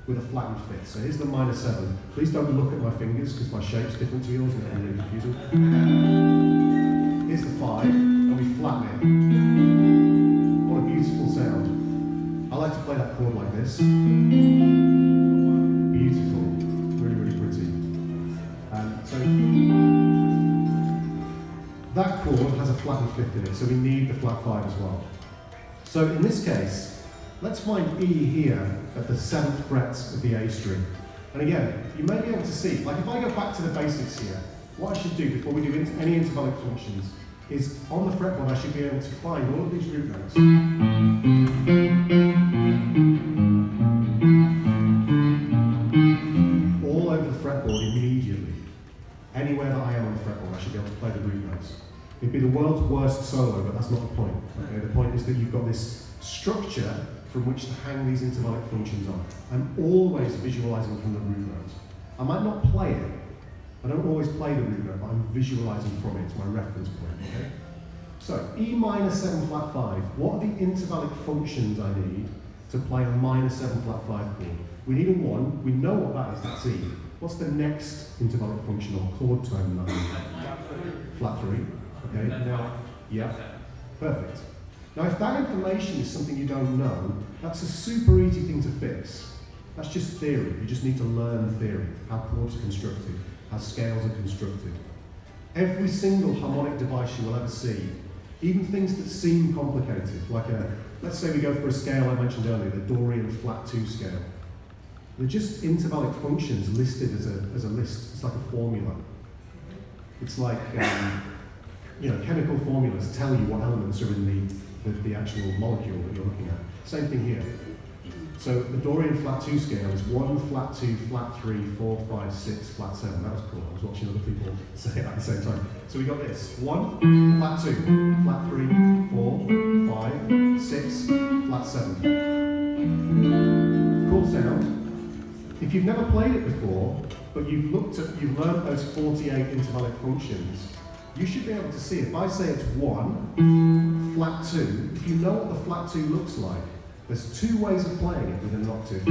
with a flattened fifth. So here's the minor 7. Please don't look at my fingers because my shape's different to yours and it'll be really confusing. Here's the 5, and we flatten it. What a beautiful sound. I like to play that chord like this. Beautiful. Really, really pretty. So that chord has a flattened fifth in it, so we need the flat 5 as well. So in this case, let's find E here at the 7th fret of the A string. And again, you may be able to see, like if I go back to the basics here, what I should do before we do any intervallic functions is on the fretboard I should be able to find all of these root notes. All over the fretboard immediately. Anywhere that I am on the fretboard I should be able to play the root notes. It'd be the world's worst solo, but that's not the point. Okay? The point is that you've got this structure from which to hang these intervallic functions on. I'm always visualizing from the root note. I might not play it. I don't always play the root note, but I'm visualizing from it. It's my reference point. Okay? So, E minor 7 flat 5. What are the intervallic functions I need to play a minor 7 flat 5 chord? We need a 1. We know what that is. That's E. What's the next intervallic function or chord tone that I need? Flat 3. Okay. Now, yeah. Perfect. Now, if that information is something you don't know, that's a super easy thing to fix. That's just theory. You just need to learn theory, how chords are constructed, how scales are constructed. Every single harmonic device you will ever see, even things that seem complicated, like let's say we go for a scale I mentioned earlier, the Dorian flat 2 scale. They're just intervallic functions listed as a list. It's like a formula. It's like, chemical formulas tell you what elements are in the actual molecule that you're looking at. Same thing here. So the Dorian flat 2 scale is 1, flat 2, flat 3, 4, 5, 6, flat 7. That was cool. I was watching other people say it at the same time. So we got this. 1, flat 2, flat 3, 4, 5, 6, flat 7. Cool sound. If you've never played it before, but you've learned those 48 intervallic functions, you should be able to see, if I say it's 1, flat 2, if you know what the flat 2 looks like, there's 2 ways of playing it within an octave.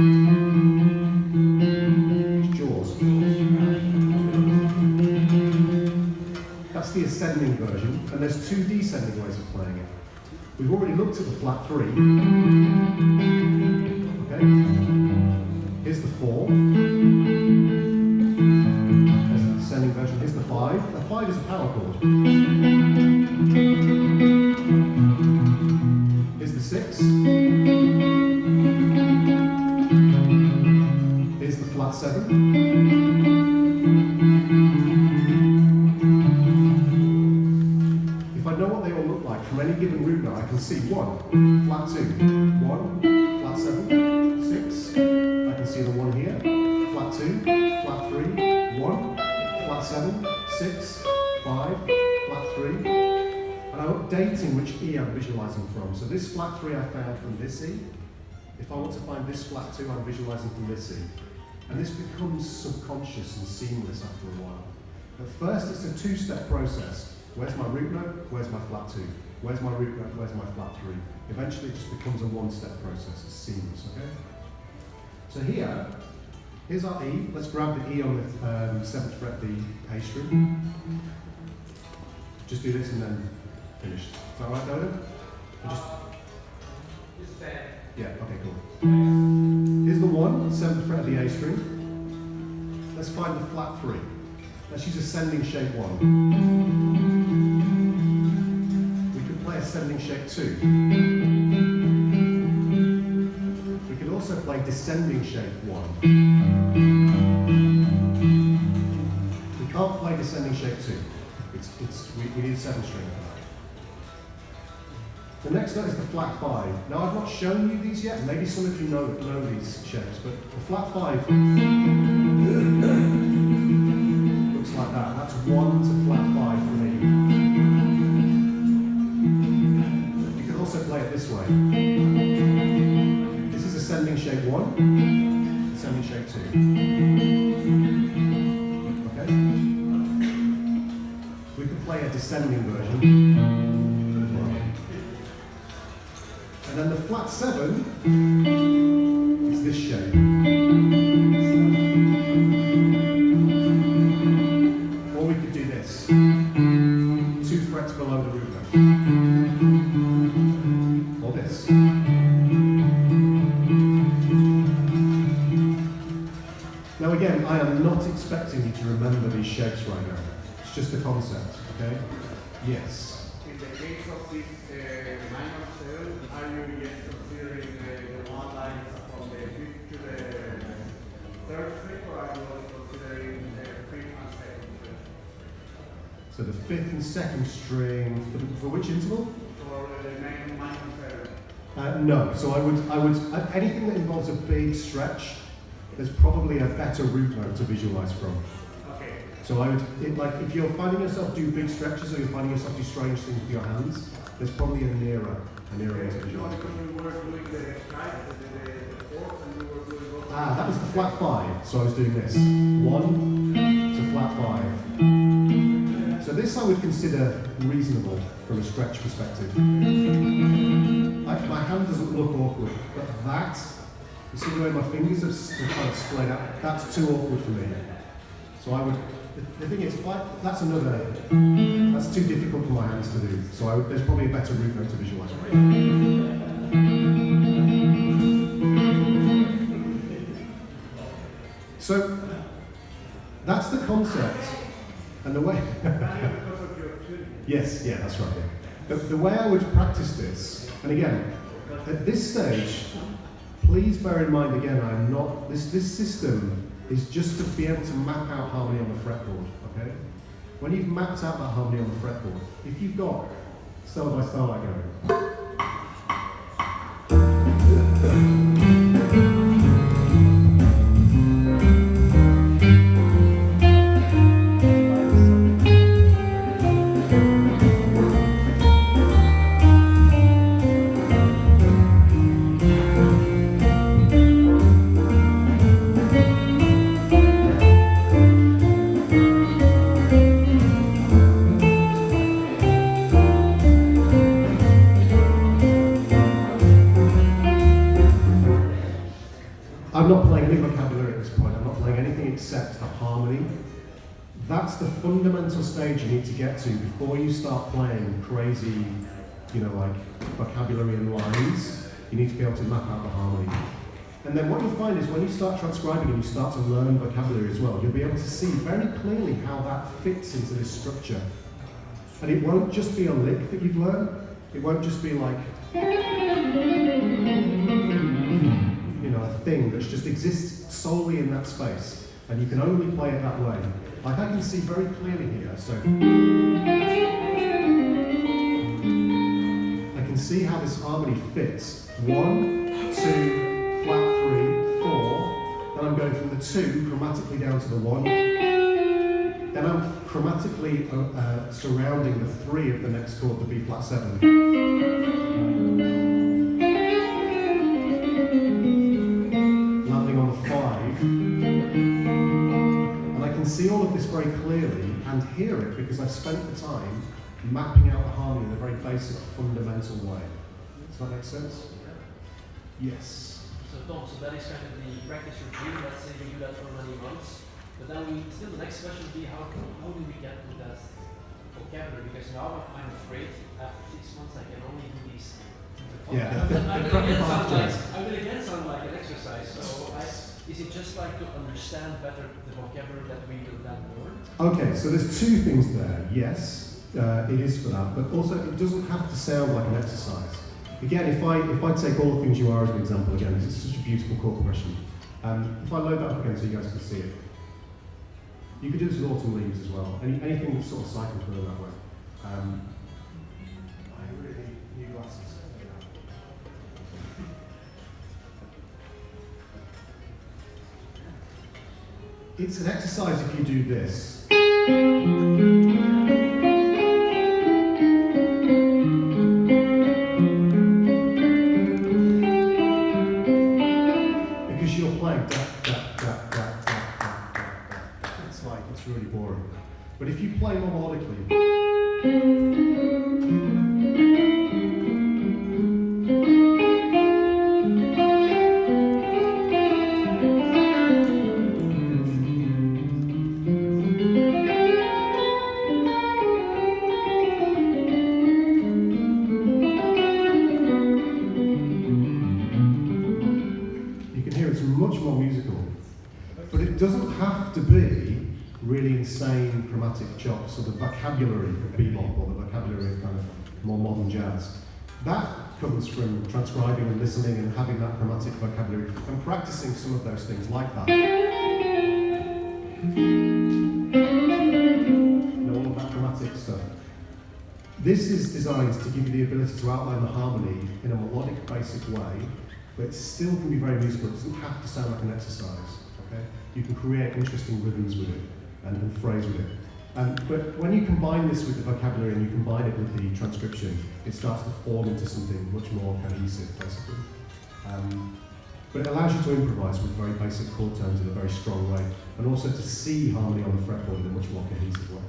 It's jaws. That's the ascending version, and there's 2 descending ways of playing it. We've already looked at the flat 3. Okay? Here's the 4. There's the descending version. Here's the 5. The 5 is a power chord. Here's the 6. Here's the flat 7. If I know what they all look like from any given root note, I can see 1, flat 2, 1, flat 7, 6. I can see the 1 here, flat 2, flat 3, 1, flat 7, 6, 5, flat 3. And I'm updating which E I'm visualizing from. So this flat 3 I found from this E. If I want to find this flat 2, I'm visualizing from this E. And this becomes subconscious and seamless after a while. At first, it's a 2-step process. Where's my root note? Where's my flat 2? Where's my root note? Where's my flat 3? Eventually, it just becomes a 1-step process. It's seamless, okay? So here's our E. Let's grab the E on the 7th fret, the A string. Just do this and then finish. Is that right, Dodo? Yeah, okay, cool. Here's the 1, 7th fret of the A string. Let's find the flat 3. Let's use ascending shape 1. We could play ascending shape 2. We could also play descending shape 1. We can't play descending shape 2. We need a 7 string for that. The next note is the flat 5. Now I've not shown you these yet, maybe some of you know these shapes, but the flat 5 looks like that. That's 1 to flat 5 for me. You can also play it this way. This is ascending shape 1, ascending shape 2. Okay? We could play a descending version. And then the flat 7 is this shape. Or we could do this. 2 frets below the root note. Or this. Now again, I am not expecting you to remember these shapes right now. It's just a concept, okay? Yes. In the case of this minor 7, are you yet considering the 1 line from the 5th to the 3rd string, or are you also considering the 5th and 2nd string? So the 5th and 2nd string, for which interval? For the minor 7. No, so I would anything that involves a big stretch, there's probably a better root note to visualize from. Okay. So I would, if you're finding yourself do big stretches or you're finding yourself do strange things with your hands, there's probably a nearer way to visualize. Because we were doing the strike, the 4th, and we were doing also. That was the flat 5, so I was doing this. 1 to flat 5. So this I would consider reasonable from a stretch perspective. My hand doesn't look awkward, but that, you see the way my fingers are kind of splayed out, that's too awkward for me. So I would, the thing is, that's too difficult for my hands to do. So there's probably a better root note to visualize. So that's the concept, and the way. Yes, yeah, that's right. Yeah. The way I would practice this, and again, at this stage, please bear in mind again, I'm not. This system is just to be able to map out harmony on the fretboard. Okay. When you've mapped out that harmony on the fretboard, if you've got Starlight by Starlight going. I'm not playing any vocabulary at this point, I'm not playing anything except the harmony. That's the fundamental stage you need to get to before you start playing crazy, like vocabulary and lines. You need to be able to map out the harmony. And then what you'll find is when you start transcribing and you start to learn vocabulary as well, you'll be able to see very clearly how that fits into this structure. And it won't just be a lick that you've learned. It won't just be like, you know, a thing that just exists solely in that space. And you can only play it that way. Like I can see very clearly here, so I can see how this harmony fits. 1, 2, flat 3, 4, then I'm going from the 2 chromatically down to the 1, then I'm chromatically surrounding the 3 of the next chord, the B flat 7. Landing on the 5, and I can see all of this very clearly and hear it because I've spent the time mapping out the harmony in a very basic, fundamental way. Does that make sense? Yes. So Tom, so that is kind of the practice routine. Let's say we do that for many months, but then the next question would be how do we get to that vocabulary? Because now I'm afraid after 6 months I can only do these. Yeah. I will again sound like an exercise. So is it just like to understand better the vocabulary that we will then learn? Okay, so there's 2 things there. Yes, it is for that, but also it doesn't have to sound like an exercise. Again, if I take all the things you are as an example again, because it's such a beautiful core progression. If I load that up again so you guys can see it. You could do this with autumn leaves as well. Anything that's sort of cycling through that way. I really need new glasses. It's an exercise if you do this. It's really boring. But if you play more melodically, you can hear it's much more musical. But it doesn't have to be really insane chromatic chops or the vocabulary of bebop or the vocabulary of kind of more modern jazz. That comes from transcribing and listening and having that chromatic vocabulary and practicing some of those things like that. You know, all of that chromatic stuff. This is designed to give you the ability to outline the harmony in a melodic, basic way, but it still can be very musical. It doesn't have to sound like an exercise. Okay? You can create interesting rhythms with it. And phrase with it. But when you combine this with the vocabulary and you combine it with the transcription, it starts to form into something much more cohesive, basically. But it allows you to improvise with very basic chord tones in a very strong way, and also to see harmony on the fretboard in a much more cohesive way.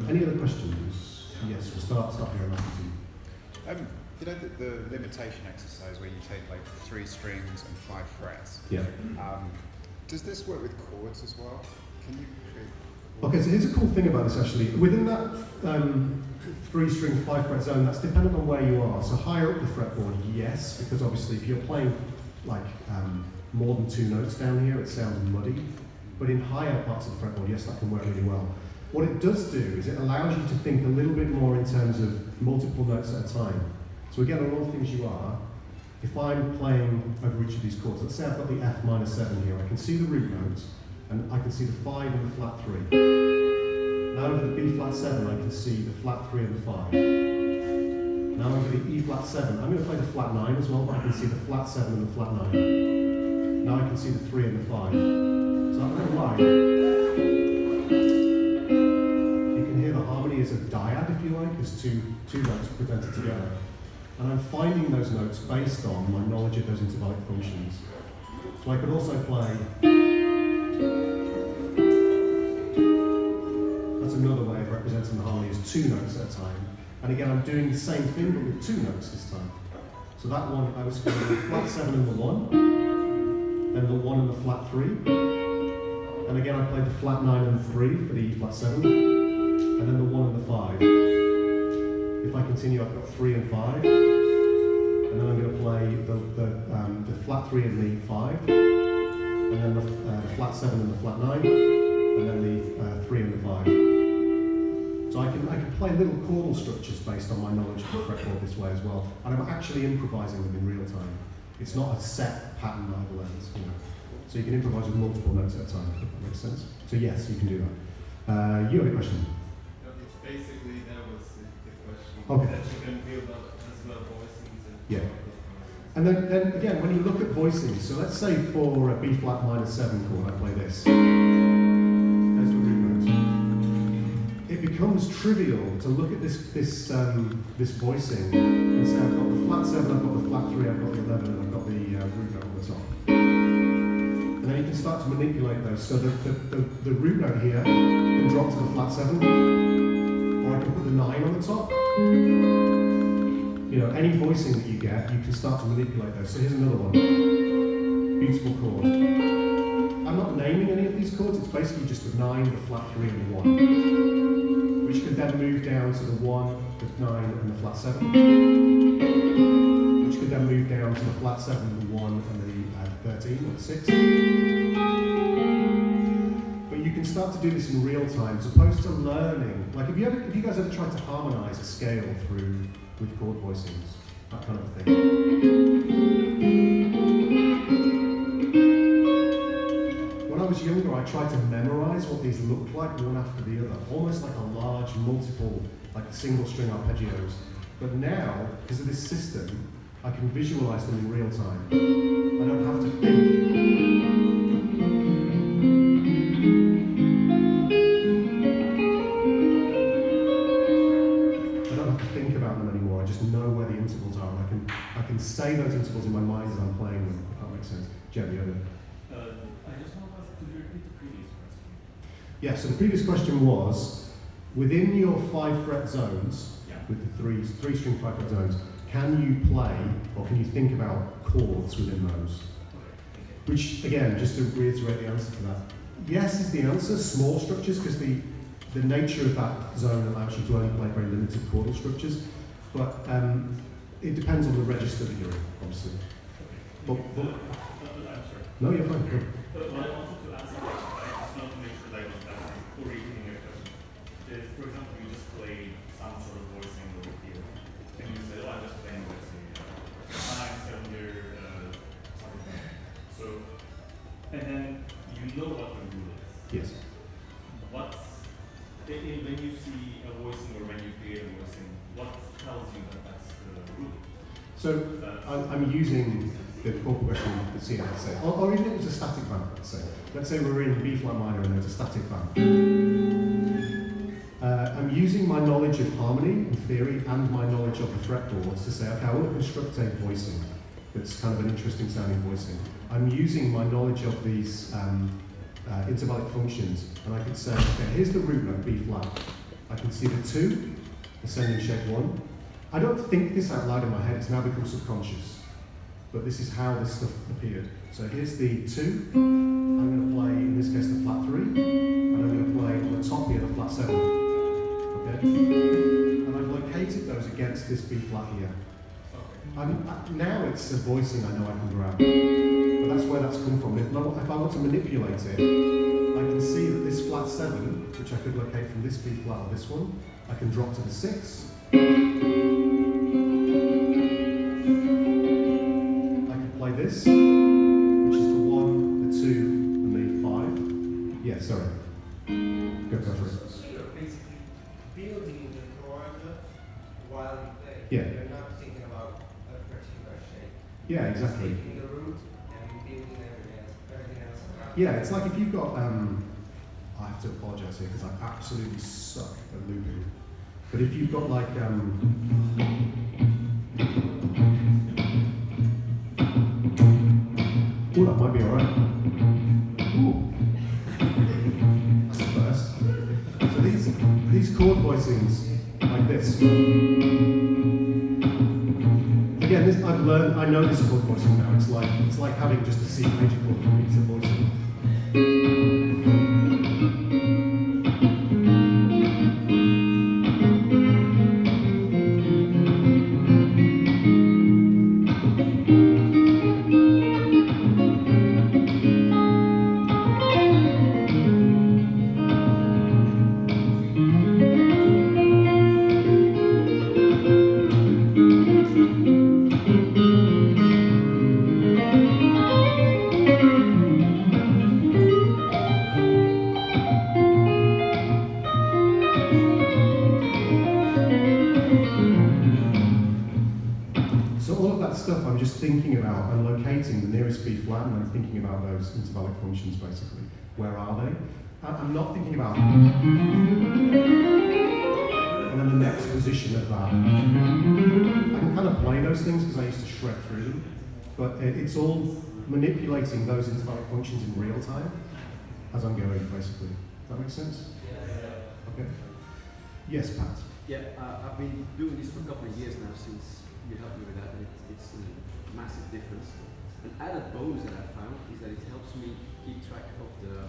Any other questions? Yes, we'll start here on that. You know the limitation exercise where you take like 3 strings and 5 frets? Yeah. Does this work with chords as well? Can you create chords? Okay, so here's a cool thing about this actually. Within that 3-string 5-fret zone, that's dependent on where you are. So higher up the fretboard, yes, because obviously if you're playing like more than 2 notes down here, it sounds muddy. But in higher parts of the fretboard, yes, that can work really well. What it does do is it allows you to think a little bit more in terms of multiple notes at a time. So again, on all things you are, if I'm playing over each of these chords, let's say I've got the F minor 7 here, I can see the root notes, and I can see the 5 and the flat 3. Now over the B flat 7, I can see the flat 3 and the 5. Now over the E flat 7, I'm going to play the flat 9 as well, but I can see the flat 7 and the flat 9. Now I can see the 3 and the 5. So I'm going to line. You can hear the harmony as a dyad, if you like, as two notes presented together. And I'm finding those notes based on my knowledge of those intervallic functions. So I could also play. That's another way of representing the harmony as 2 notes at a time. And again, I'm doing the same thing, but with 2 notes this time. So that one, I was playing the flat 7 and the 1, then the 1 and the flat 3. And again, I played the flat 9 and the 3 for the E flat 7, and then the 1 and the 5. If I continue, I've got 3 and 5, and then I'm going to play the flat 3 and the 5, and then the flat 7 and the flat 9, and then the 3 and the 5. So I can play little chordal structures based on my knowledge of the fretboard this way as well, and I'm actually improvising them in real time. It's not a set pattern that I've learned, you know. So you can improvise with multiple notes at a time, if that makes sense. So yes, you can do that. You have a question? It's basically, that was the question. Okay. That you can build up as well voicings and Yeah. And then again, when you look at voicings, so let's say for a B flat minor 7 chord, I play this. There's the root note. It becomes trivial to look at this voicing and say, I've got the flat 7, I've got the flat 3, I've got the 11, and I've got the root note on the top. And then you can start to manipulate those. So the root note here can drop to the flat 7, or I can put the 9 on the top. You know, any voicing that you get, you can start to manipulate those. So here's another one. Beautiful chord. I'm not naming any of these chords, it's basically just the 9, the flat 3, and the 1. Which could then move down to the 1, the 9, and the flat 7. Which could then move down to the flat 7, the 1, and the 13, or the 6. But you can start to do this in real time, as opposed to learning. Like, have you guys ever tried to harmonize a scale through with chord voicings, that kind of thing? When I was younger, I tried to memorize what these looked like one after the other, almost like a large, multiple, like single string arpeggios. But now, because of this system, I can visualize them in real time. I don't have to think. I just know where the intervals are, and I can say those intervals in my mind as I'm playing them, if that makes sense. Jeb, you had I just want to ask, could you repeat the previous question? Yeah, so the previous question was, within your 5 fret zones, with the three string 5 fret zones, can you play, or can you think about chords within those? Which, again, just to reiterate the answer to that, yes is the answer, small structures, because the nature of that zone allows you to only play very limited chordal structures. But it depends on the register that you're in, obviously. But I'm sorry. No, you're fine. Good. What I wanted to ask, I just want to make sure that I was repeating your question. For example, you just play some sort of voicing over here, and you say, oh, I'm just playing voicing, 9, 7 here, something. So, and then you know what the rule is. Yes. When you see a voicing or when you create a voicing, what tells you that that's the rule? So I'm using the chord progression you can see, let's say, or even if it was a static band, let's say. Let's say we're in B flat minor and there's a static band. I'm using my knowledge of harmony and theory and my knowledge of the fretboards to say, okay, I want to construct a voicing that's kind of an interesting sounding voicing. I'm using my knowledge of these intervallic functions, and I could say, okay, here's the root note, B flat. I can see the 2, ascending shape 1. I don't think this out loud in my head, it's now become subconscious. But this is how this stuff appeared. So here's the 2, I'm going to play, in this case, the flat 3, and I'm going to play on the top here, the flat 7. Okay? And I've located those against this B flat here. Now it's a voicing I know I can grab. But that's where that's come from. If I want to manipulate it, I can see that this flat 7, which I could locate from this B flat or this one, I can drop to the 6. I can play this, which is the 1, the 2, and the 5. Yeah, sorry. Go for it. So you're basically building the chord while you play. Yeah. You're not thinking about a particular shape. Yeah, exactly. You're taking the root and building everything else around. Yeah, it's like if you've got, I have to apologise here because I absolutely suck at looping. But if you've got like, oh, that might be alright. Ooh. That's the first. So these chord voicings, like this. Again, this I've learned, I know this chord voicing now. It's like having just a C major chord for me, it's a voicing. that stuff I'm just thinking about and locating the nearest B flat, and I'm thinking about those intervallic functions basically. Where are they? I'm not thinking about and then the next position of that. I can kind of play those things because I used to shred through them, but it's all manipulating those intervallic functions in real time as I'm going, basically. Does that make sense? Okay. Yes, Pat. Yeah, I've been doing this for a couple of years now since you helped me with that, and it's a massive difference. An added bonus that I found is that it helps me keep track of the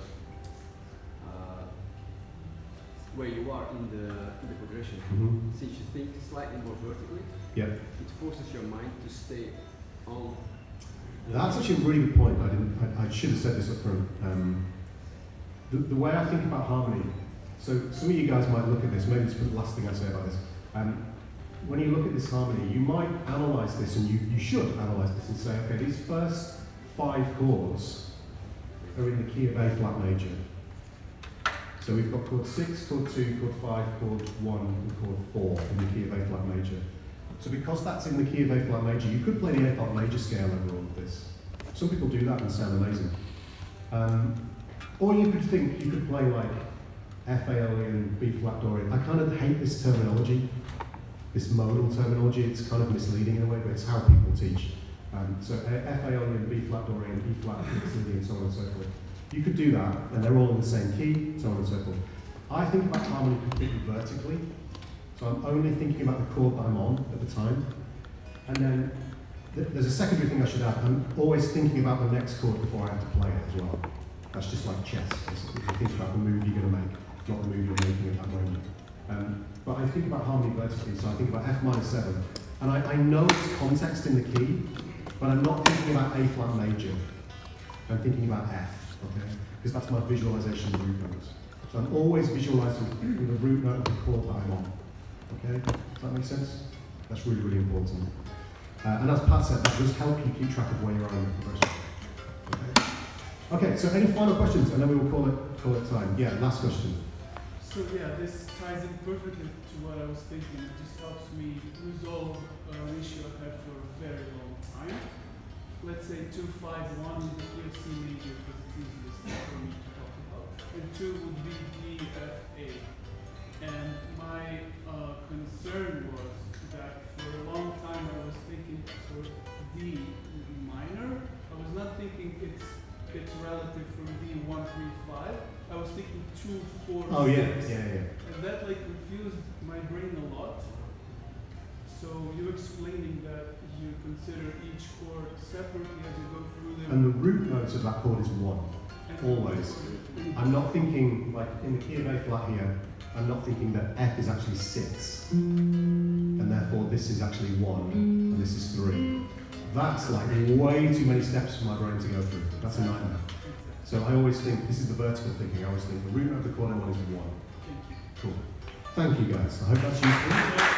where you are in the progression. Mm-hmm. Since you think slightly more vertically, Yeah. it forces your mind to stay on. That's actually a really good point. I should have said this up front. The way I think about harmony, so some of you guys might look at this, maybe it's the last thing I say about this. When you look at this harmony, you might analyse this, and you should analyse this and say, okay, these first 5 chords are in the key of A flat major. So we've got chord 6, chord 2, chord 5, chord 1, and chord 4 in the key of A flat major. So because that's in the key of A flat major, you could play the A flat major scale over all of this. Some people do that and sound amazing. Or you could think you could play like F Aeolian, B flat Dorian. I kind of hate this terminology, this modal terminology. It's kind of misleading in a way, but it's how people teach. So F Aeolian, B flat Dorian, E flat, and so on and so forth. You could do that, and they're all in the same key, so on and so forth. I think about harmony completely vertically. So I'm only thinking about the chord that I'm on at the time. And then there's a secondary thing I should add. I'm always thinking about the next chord before I have to play it as well. That's just like chess, basically. You think about the move you're going to make, not the move you're making at that moment. But I think about harmony vertically, so I think about F minor 7. And I know it's context in the key, but I'm not thinking about A flat major. I'm thinking about F, okay? Because that's my visualization of root notes. So I'm always visualizing the root note of the chord that I'm on. Okay, does that make sense? That's really, really important. And as Pat said, that does help you keep track of where you are in the progression. Okay, so any final questions? And then we will call it time. Yeah, last question. So yeah, this ties in perfectly to what I was thinking. It just helps me resolve an issue I've had for a very long time. Let's say 2-5-1 in the key of C major, because it's easiest for me to talk about. And 2 would be D, F, A. And my concern was that for a long time I was thinking for D minor, I was not thinking it's relative from D 1, 3, 5. I was thinking 2, 4, Oh 6. yeah. And that like confused my brain a lot. So you explaining that you consider each chord separately as you go through them. And the root note of that chord is 1, always. I'm not thinking, like in the key of A flat here, I'm not thinking that F is actually 6, and therefore this is actually 1, and this is 3. That's like way too many steps for my brain to go through. That's a nightmare. So I always think, this is the vertical thinking, I always think the root note of the chord I'm on is 1. Cool. Thank you guys. I hope that's useful.